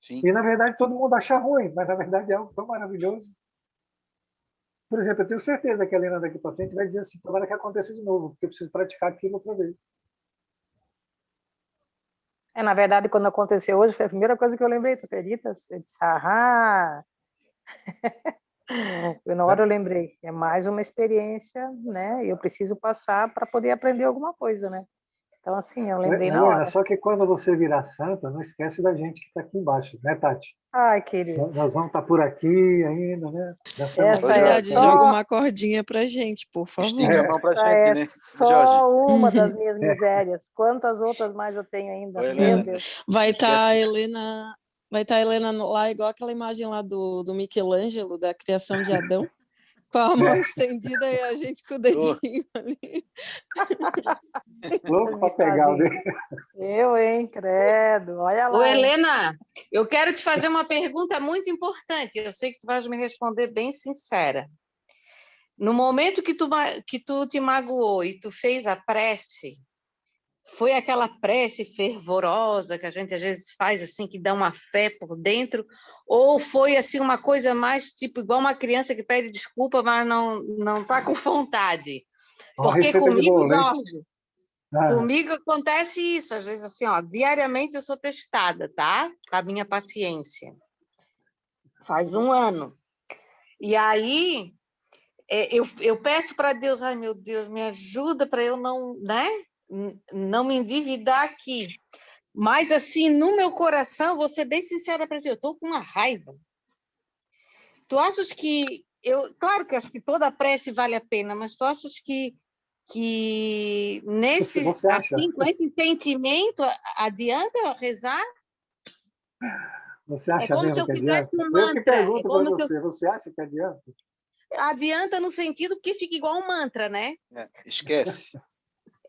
Sim. E, na verdade, todo mundo acha ruim, mas, na verdade, é algo tão maravilhoso. Por exemplo, eu tenho certeza que a Helena daqui para frente vai dizer assim, tomara que aconteça de novo, porque eu preciso praticar aquilo outra vez. Na verdade, quando aconteceu hoje, foi a primeira coisa que eu lembrei, tu acredita? Eu disse, na hora eu lembrei, é mais uma experiência, né? Eu preciso passar para poder aprender alguma coisa, né? Então, assim, eu lembrei na Helena, hora. só que quando você virar santa, não esquece da gente que está aqui embaixo, né, Tati? Ai, querido. Nós vamos estar por aqui ainda, né? Essa Verdade, joga uma cordinha pra gente, por favor. Estica a mão pra Essa gente, é né, só Jorge? uma das minhas misérias. Quantas outras mais eu tenho ainda? Oi, Meu Helena. Deus. Vai estar a Helena, lá igual aquela imagem lá do Michelangelo, da criação de Adão, com a mão estendida e a gente com o dedinho ali. Louco para pegar o dele. Eu, hein, credo. Olha lá. Ô, hein? Helena, eu quero te fazer uma pergunta muito importante. Eu sei que tu vais me responder bem sincera. No momento que tu te magoou e tu fez a prece, foi aquela prece fervorosa que a gente às vezes faz assim, que dá uma fé por dentro, ou foi assim uma coisa mais tipo igual uma criança que pede desculpa, mas não tá com vontade? Uma Porque receita de bolo, hein? Jorge, comigo acontece isso, às vezes assim, ó, diariamente eu sou testada, tá? Com a minha paciência. Faz 1 ano. E aí eu peço para Deus, ai meu Deus, me ajuda para eu não me endividar aqui. Mas assim, no meu coração, vou ser bem sincera para ti, eu estou com uma raiva. Tu achas que claro que acho que toda prece vale a pena, mas tu achas que que nesse, Você acha? assim, com esse sentimento, adianta rezar? Você É acha como se mesmo eu que fizesse adianta? um Eu que mantra. É pergunto para como se eu... você, você acha que adianta? Adianta no sentido que fica igual um mantra, né? Esquece.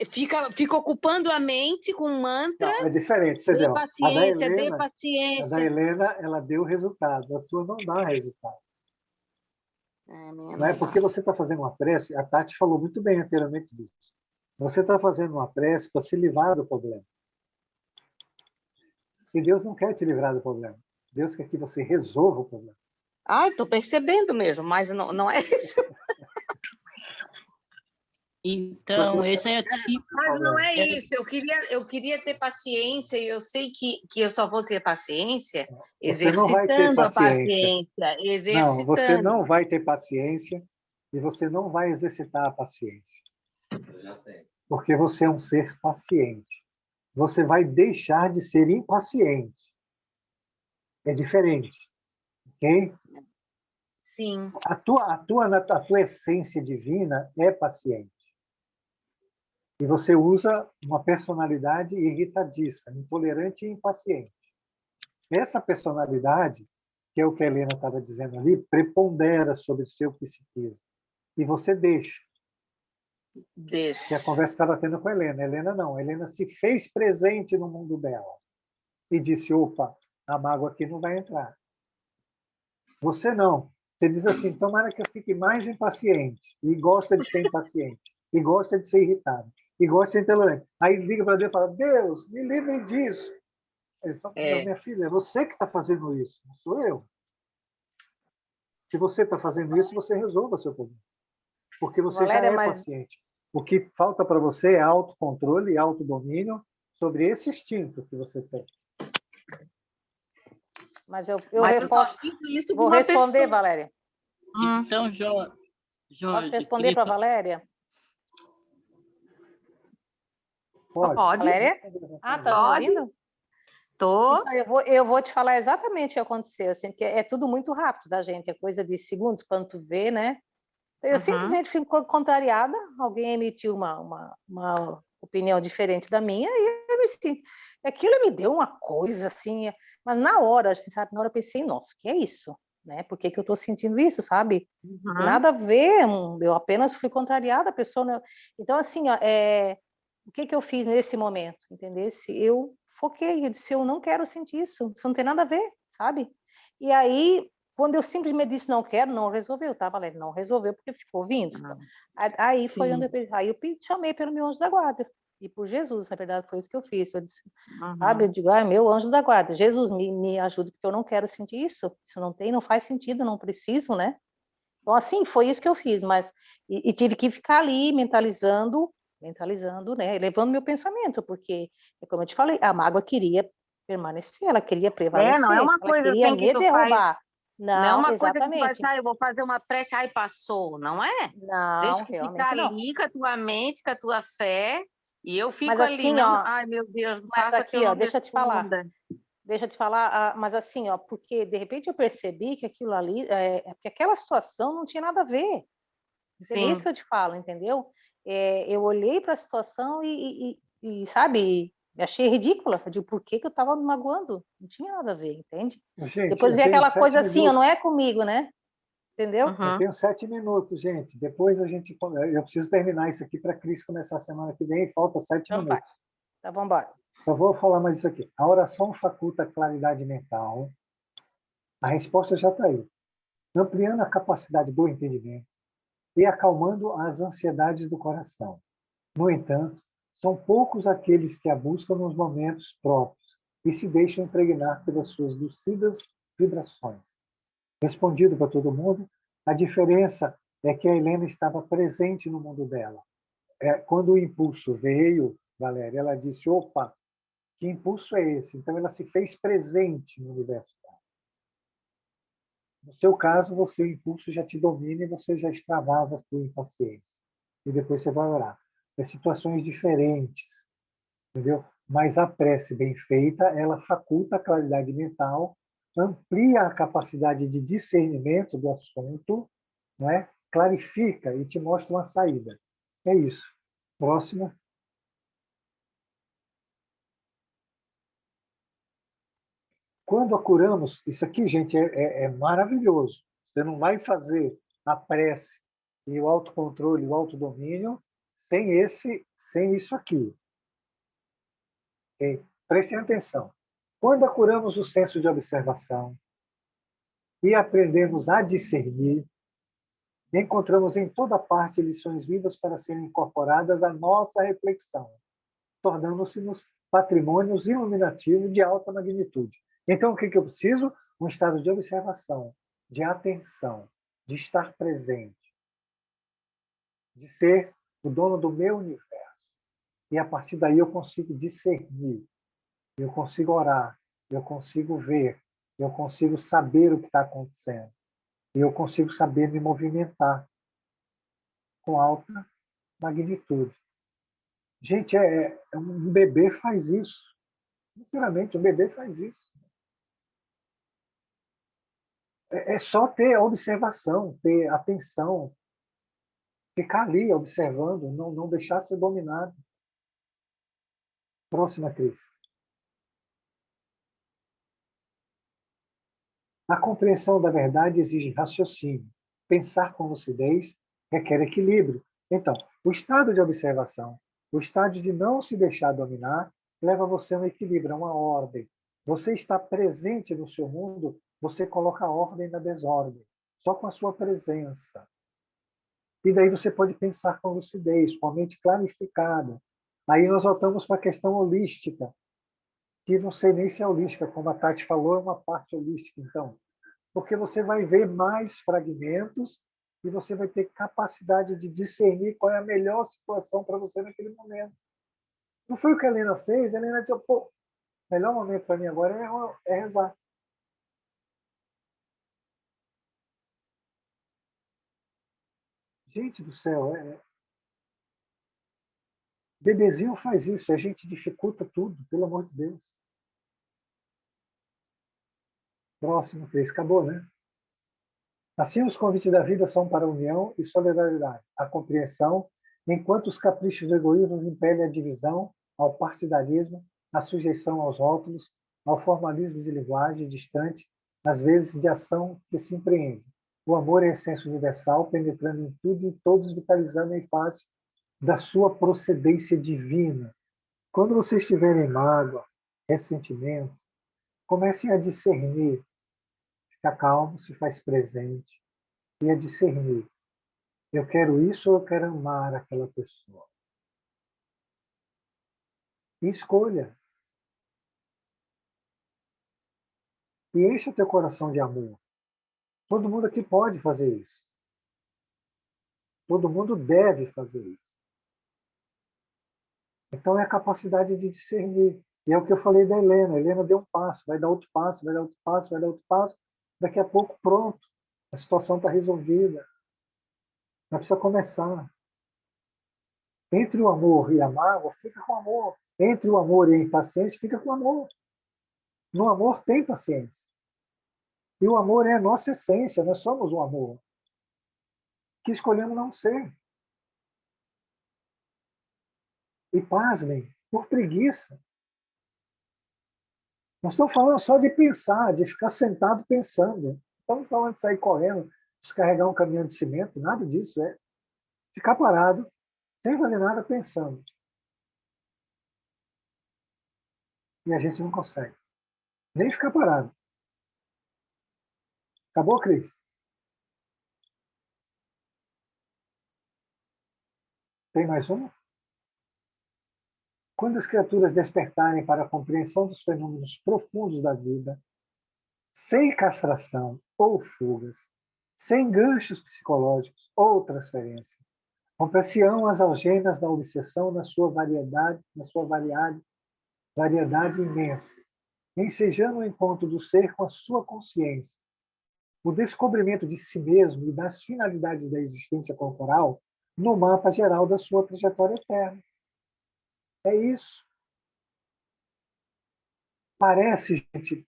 Fica ocupando a mente com mantra. Não, é diferente. Você Dê vê, ó, paciência, dê a da paciência. Helena, ela deu resultado. A tua não dá resultado. Minha Não é porque você está fazendo uma prece, a Tati falou muito bem anteriormente disso. Você está fazendo uma prece para se livrar do problema. E Deus não quer te livrar do problema. Deus quer que você resolva o problema. Estou percebendo mesmo, mas não é isso. Então, esse é tipo... Mas não é isso. Eu queria ter paciência e eu sei que eu só vou ter paciência Você não vai ter exercitando a paciência. paciência. Não, você Exercitando. não vai ter paciência e você não vai exercitar a paciência. Porque você é um ser paciente. Você vai deixar de ser impaciente. É diferente. Ok? Sim. A tua essência divina é paciente. E você usa uma personalidade irritadiça, intolerante e impaciente. Essa personalidade, que é o que a Helena estava dizendo ali, prepondera sobre o seu psiquismo. E você deixa. Deixa. Que a conversa estava tendo com a Helena. A Helena não. A Helena se fez presente no mundo dela. E disse, opa, a mágoa aqui não vai entrar. Você não. Você diz assim, tomara que eu fique mais impaciente. E gosta de ser impaciente. E gosta de ser irritado. E gosta de ser intolerante. Aí liga para Deus e fala, Deus, me livre disso. Ele fala, minha filha, é você que está fazendo isso, não sou eu. Se você está fazendo isso, você resolva seu problema. Porque você já é paciente. O que falta para você é autocontrole e autodomínio sobre esse instinto que você tem. Mas eu vou responder, pessoa. Valéria. Então, Jorge... Posso responder para a Valéria? Pode. Valéria? Tá ouvindo? Tô. Então, eu vou te falar exatamente o que aconteceu, assim, porque é tudo muito rápido, tá, gente? É coisa de segundos, quando tu vê, né? Eu simplesmente fico contrariada, alguém emitiu uma opinião diferente da minha, e eu me sinto... Aquilo me deu uma coisa, assim, mas na hora, assim, sabe? Na hora eu pensei, nossa, o que é isso? Né? Por que eu estou sentindo isso, sabe? Nada a ver, eu apenas fui contrariada, a pessoa... Não... Então, assim, ó, o que eu fiz nesse momento, entendeu? Eu foquei, eu disse, eu não quero sentir isso não tem nada a ver, sabe? E aí, quando eu simplesmente disse não quero, não resolveu, tá, Valéria? Não resolveu, porque ficou vindo. Aí foi onde eu chamei pelo meu anjo da guarda, e por Jesus, na verdade, foi isso que eu fiz. Eu disse, sabe, eu digo, meu anjo da guarda, Jesus, me ajude, porque eu não quero sentir isso não faz sentido, não preciso, né? Então, assim, foi isso que eu fiz, mas e tive que ficar ali mentalizando, né, elevando meu pensamento, porque, como eu te falei, a mágoa queria permanecer, ela queria prevalecer, não é uma coisa ela queria assim me derrubar. Não é uma coisa que tu exatamente. vai, eu vou fazer uma prece, passou, não é? Não, deixa eu realmente ficar não. ali com a tua mente, com a tua fé, e eu fico mas, ali, assim, não, ó, ai meu Deus, não mas faça aqui, que eu não deixa eu te falar, mas assim, ó, porque de repente eu percebi que aquilo ali, porque aquela situação não tinha nada a ver. É isso que eu te falo, entendeu? Eu olhei para a situação e sabe, me achei ridícula. Eu digo, por que eu estava me magoando? Não tinha nada a ver, entende? Gente, depois veio aquela coisa assim, não é comigo, né? Entendeu? Eu tenho 7 minutos, gente. Depois eu preciso terminar isso aqui para a Cris começar a semana que vem. Falta 7 minutos. Tá, vamos embora. Só vou falar mais isso aqui. A oração faculta a claridade mental. A resposta já está aí. Ampliando a capacidade do entendimento e acalmando as ansiedades do coração. No entanto, são poucos aqueles que a buscam nos momentos próprios e se deixam impregnar pelas suas lucidas vibrações. Respondido para todo mundo, a diferença é que a Helena estava presente no mundo dela. Quando o impulso veio, Valéria, ela disse, opa, que impulso é esse? Então, ela se fez presente no universo dela. No seu caso, o impulso já te domina e você já extravasa a sua impaciência. E depois você vai orar. Situações diferentes, entendeu? Mas a prece bem feita, ela faculta a claridade mental, amplia a capacidade de discernimento do assunto, não é? Clarifica e te mostra uma saída. É isso. Próxima. Quando a curamos, isso aqui, gente, é maravilhoso. Você não vai fazer a prece e o autocontrole, o autodomínio sem isso aqui. Okay? Prestem atenção. Quando a curamos o senso de observação e aprendemos a discernir, encontramos em toda parte lições vivas para serem incorporadas à nossa reflexão, tornando-se-nos patrimônios iluminativos de alta magnitude. Então, o que eu preciso? Um estado de observação, de atenção, de estar presente, de ser o dono do meu universo. E, a partir daí, eu consigo discernir, eu consigo orar, eu consigo ver, eu consigo saber o que está acontecendo. E eu consigo saber me movimentar com alta magnitude. Gente, um bebê faz isso. Sinceramente, um bebê faz isso. É só ter observação, ter atenção, ficar ali observando, não deixar ser dominado. Próxima, Cris. A compreensão da verdade exige raciocínio. Pensar com lucidez requer equilíbrio. Então, o estado de observação, o estado de não se deixar dominar, leva você a um equilíbrio, a uma ordem. Você está presente no seu mundo, você coloca a ordem na desordem, só com a sua presença. E daí você pode pensar com lucidez, com a mente clarificada. Aí nós voltamos para a questão holística, que não sei nem se é holística, como a Tati falou, é uma parte holística, então. Porque você vai ver mais fragmentos e você vai ter capacidade de discernir qual é a melhor situação para você naquele momento. Não foi o que a Helena fez? A Helena disse, pô, o melhor momento para mim agora é rezar. Gente do céu, bebezinho faz isso, a gente dificulta tudo, pelo amor de Deus. Próximo, Cris, acabou, né? Assim, os convites da vida são para a união e solidariedade, a compreensão, enquanto os caprichos do egoísmo impelem a divisão, ao partidarismo, a sujeição aos rótulos, ao formalismo de linguagem distante, às vezes de ação que se empreende. O amor é a essência universal, penetrando em tudo e todos, vitalizando em face da sua procedência divina. Quando vocês estiverem em mágoa, ressentimento, comecem a discernir, ficar calmo, se faz presente, e a discernir. Eu quero isso ou eu quero amar aquela pessoa? E escolha. E encha o teu coração de amor. Todo mundo aqui pode fazer isso. Todo mundo deve fazer isso. Então é a capacidade de discernir. E é o que eu falei da Helena. A Helena deu um passo, vai dar outro passo, vai dar outro passo, vai dar outro passo. Daqui a pouco, pronto. A situação está resolvida. Não precisa começar. Entre o amor e a mágoa, fica com o amor. Entre o amor e a impaciência, fica com o amor. No amor tem paciência. E o amor é a nossa essência, nós somos o amor. Que escolhemos não ser. E pasmem, por preguiça. Nós estamos falando só de pensar, de ficar sentado pensando. Estamos falando de sair correndo, descarregar um caminhão de cimento, nada disso. É ficar parado, sem fazer nada, pensando. E a gente não consegue. Nem ficar parado. Acabou, Cris? Tem mais uma? Quando as criaturas despertarem para a compreensão dos fenômenos profundos da vida, sem castração ou fugas, sem ganchos psicológicos ou transferência, romper-se-ão as algemas da obsessão na sua variedade imensa, ensejando o encontro do ser com a sua consciência, o descobrimento de si mesmo e das finalidades da existência corporal no mapa geral da sua trajetória eterna. É isso. Parece, gente,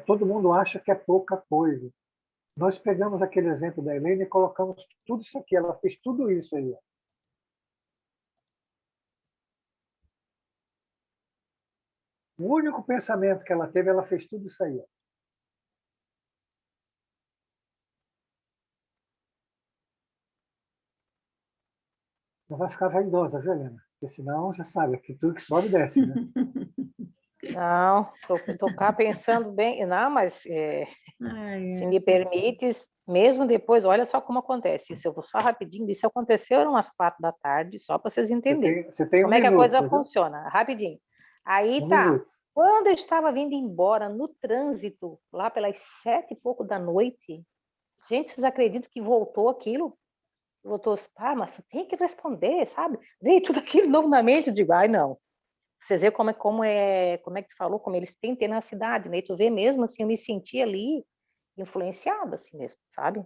todo mundo acha que é pouca coisa. Nós pegamos aquele exemplo da Helena e colocamos tudo isso aqui. Ela fez tudo isso aí. O único pensamento que ela teve, ela fez tudo isso aí. Ó. Não vai ficar vaidosa, viu, Helena? Porque senão, você sabe, que tudo que sobe desce, né? Não, tô cá pensando bem. Não, mas se me permites, mesmo depois, olha só como acontece. Isso eu vou só rapidinho. Isso aconteceu umas 4 da tarde, só para vocês entenderem. Você tem como um é que a minuto, coisa viu? funciona. Rapidinho. Aí Um tá. minuto. Quando eu estava vindo embora no trânsito, lá pelas 7 e pouco da noite, gente, vocês acreditam que voltou aquilo? Voltou, mas você tem que responder, sabe? Veio tudo aquilo novo na mente. Eu digo, ai, não. Vocês veem como é que tu falou, como eles têm tenacidade, né? E tu vê mesmo assim, eu me senti ali influenciada, assim mesmo, sabe?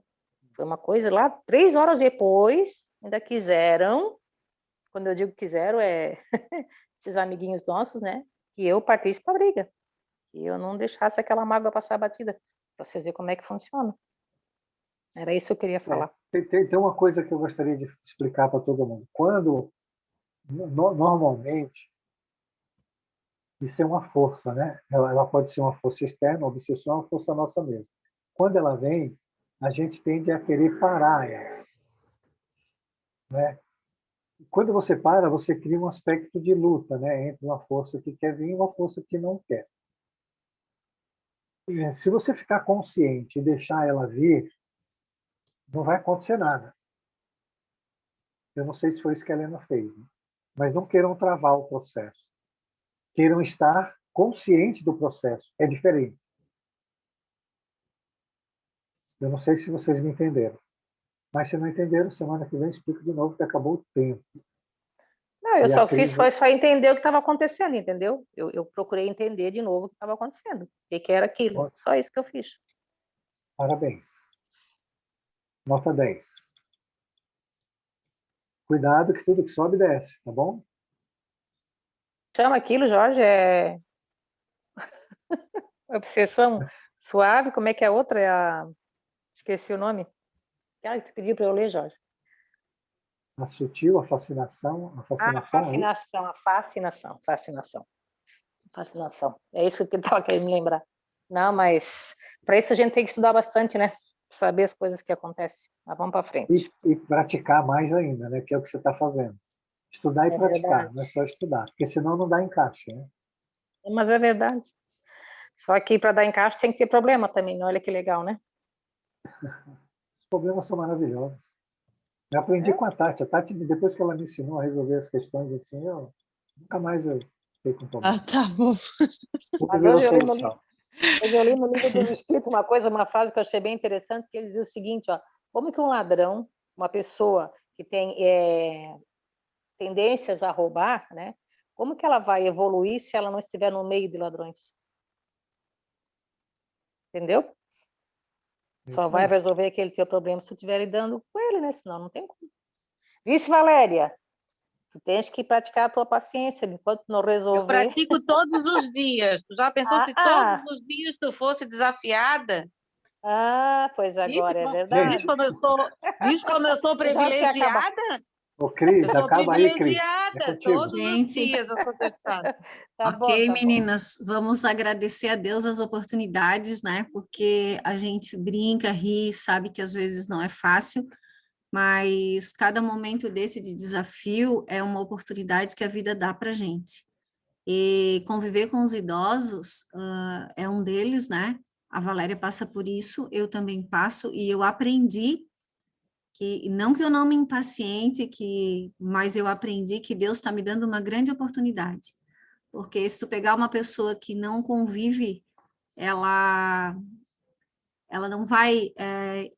Foi uma coisa lá, 3 horas depois, ainda quiseram, quando eu digo quiseram, esses amiguinhos nossos, né? Que eu partisse para a briga, que eu não deixasse aquela mágoa passar batida, para vocês verem como é que funciona. Era isso que eu queria falar. Tem uma coisa que eu gostaria de explicar para todo mundo. Quando, normalmente, isso é uma força, né? Ela pode ser uma força externa, uma obsessão, uma força nossa mesmo. Quando ela vem, a gente tende a querer parar ela, né? Quando você para, você cria um aspecto de luta, né? Entre uma força que quer vir e uma força que não quer. E, se você ficar consciente e deixar ela vir, não vai acontecer nada. Eu não sei se foi isso que a Helena fez, né? Mas não queiram travar o processo. Queiram estar conscientes do processo. É diferente. Eu não sei se vocês me entenderam. Mas se não entenderam, semana que vem eu explico de novo que acabou o tempo. Não, eu E só a fiz crise... foi só entender o que estava acontecendo, entendeu? Eu procurei entender de novo o que estava acontecendo, o que era aquilo. Só isso que eu fiz. Parabéns. Nota 10. Cuidado que tudo que sobe desce, tá bom? Chama aquilo, Jorge, obsessão suave, como é que é a outra? Esqueci o nome. Que tu pediu para eu ler, Jorge. A sutil, a fascinação, A fascinação. É isso que eu estava querendo me lembrar. Não, mas para isso a gente tem que estudar bastante, né? Saber as coisas que acontecem. Mas vamos para frente. E praticar mais ainda, né? Que é o que você está fazendo. Estudar e praticar, verdade. não é só estudar, porque senão não dá encaixe, né? Mas é verdade. Só que para dar encaixe tem que ter problema também, olha que legal, né? Os problemas são maravilhosos. Eu aprendi com a Tati. A Tati, depois que ela me ensinou a resolver as questões assim, eu nunca mais eu fiquei com problema. Ah, tá bom. Tudo virou solução. Hoje eu li no livro dos Espíritos uma frase que eu achei bem interessante, que ele dizia o seguinte, ó, como que um ladrão, uma pessoa que tem tendências a roubar, né? Como que ela vai evoluir se ela não estiver no meio de ladrões? Entendeu? Só vai resolver aquele teu problema se tu estiver lidando com ele, né? Senão não tem como. Vice Valéria, tu tens que praticar a tua paciência, enquanto não resolver... Eu pratico todos os dias. Tu já pensou se todos os dias tu fosse desafiada? Pois agora é verdade. Visto como eu sou privilegiada? Ô, Cris, acaba aí, Cris. Todos os dias eu estou testando. Ok, meninas, vamos agradecer a Deus as oportunidades, né? Porque a gente brinca, ri, sabe que às vezes não é fácil, mas cada momento desse de desafio é uma oportunidade que a vida dá para gente. E conviver com os idosos é um deles, né? A Valéria passa por isso, eu também passo, e eu aprendi que, não que eu não me impaciente, mas eu aprendi que Deus está me dando uma grande oportunidade. Porque se tu pegar uma pessoa que não convive, ela não vai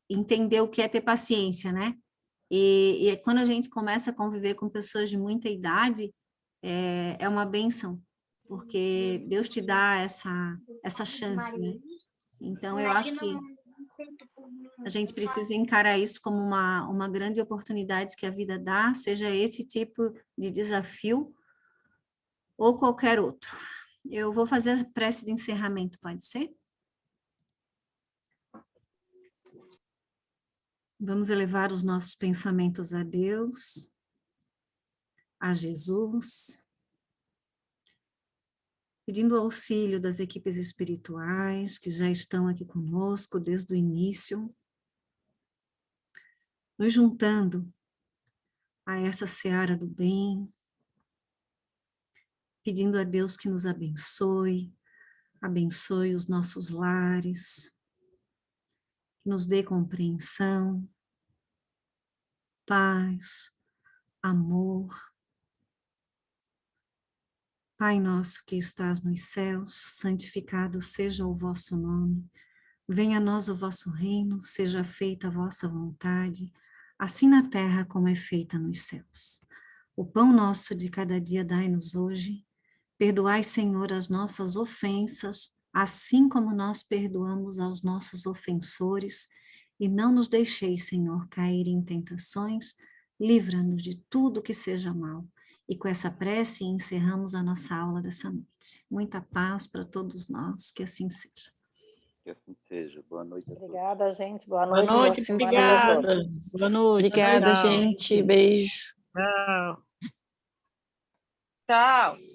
entender o que é ter paciência, né? E quando a gente começa a conviver com pessoas de muita idade, é uma bênção, porque Deus te dá essa chance, né? Então, eu acho que a gente precisa encarar isso como uma grande oportunidade que a vida dá, seja esse tipo de desafio ou qualquer outro. Eu vou fazer a prece de encerramento, pode ser? Vamos elevar os nossos pensamentos a Deus, a Jesus, pedindo o auxílio das equipes espirituais que já estão aqui conosco desde o início, nos juntando a essa seara do bem, pedindo a Deus que nos abençoe, abençoe os nossos lares, que nos dê compreensão, paz, amor. Pai nosso que estás nos céus, santificado seja o vosso nome. Venha a nós o vosso reino, seja feita a vossa vontade, assim na terra como é feita nos céus. O pão nosso de cada dia dai-nos hoje. Perdoai, Senhor, as nossas ofensas, assim como nós perdoamos aos nossos ofensores, e não nos deixeis, Senhor, cair em tentações, livra-nos de tudo que seja mal. E com essa prece encerramos a nossa aula dessa noite. Muita paz para todos nós, que assim seja. Que assim seja. Boa noite a todos. Obrigada, gente. Boa Boa noite. noite, Boa semana a todos. obrigada. Boa noite. Obrigada, Tchau. gente. Beijo. Tchau. Tchau.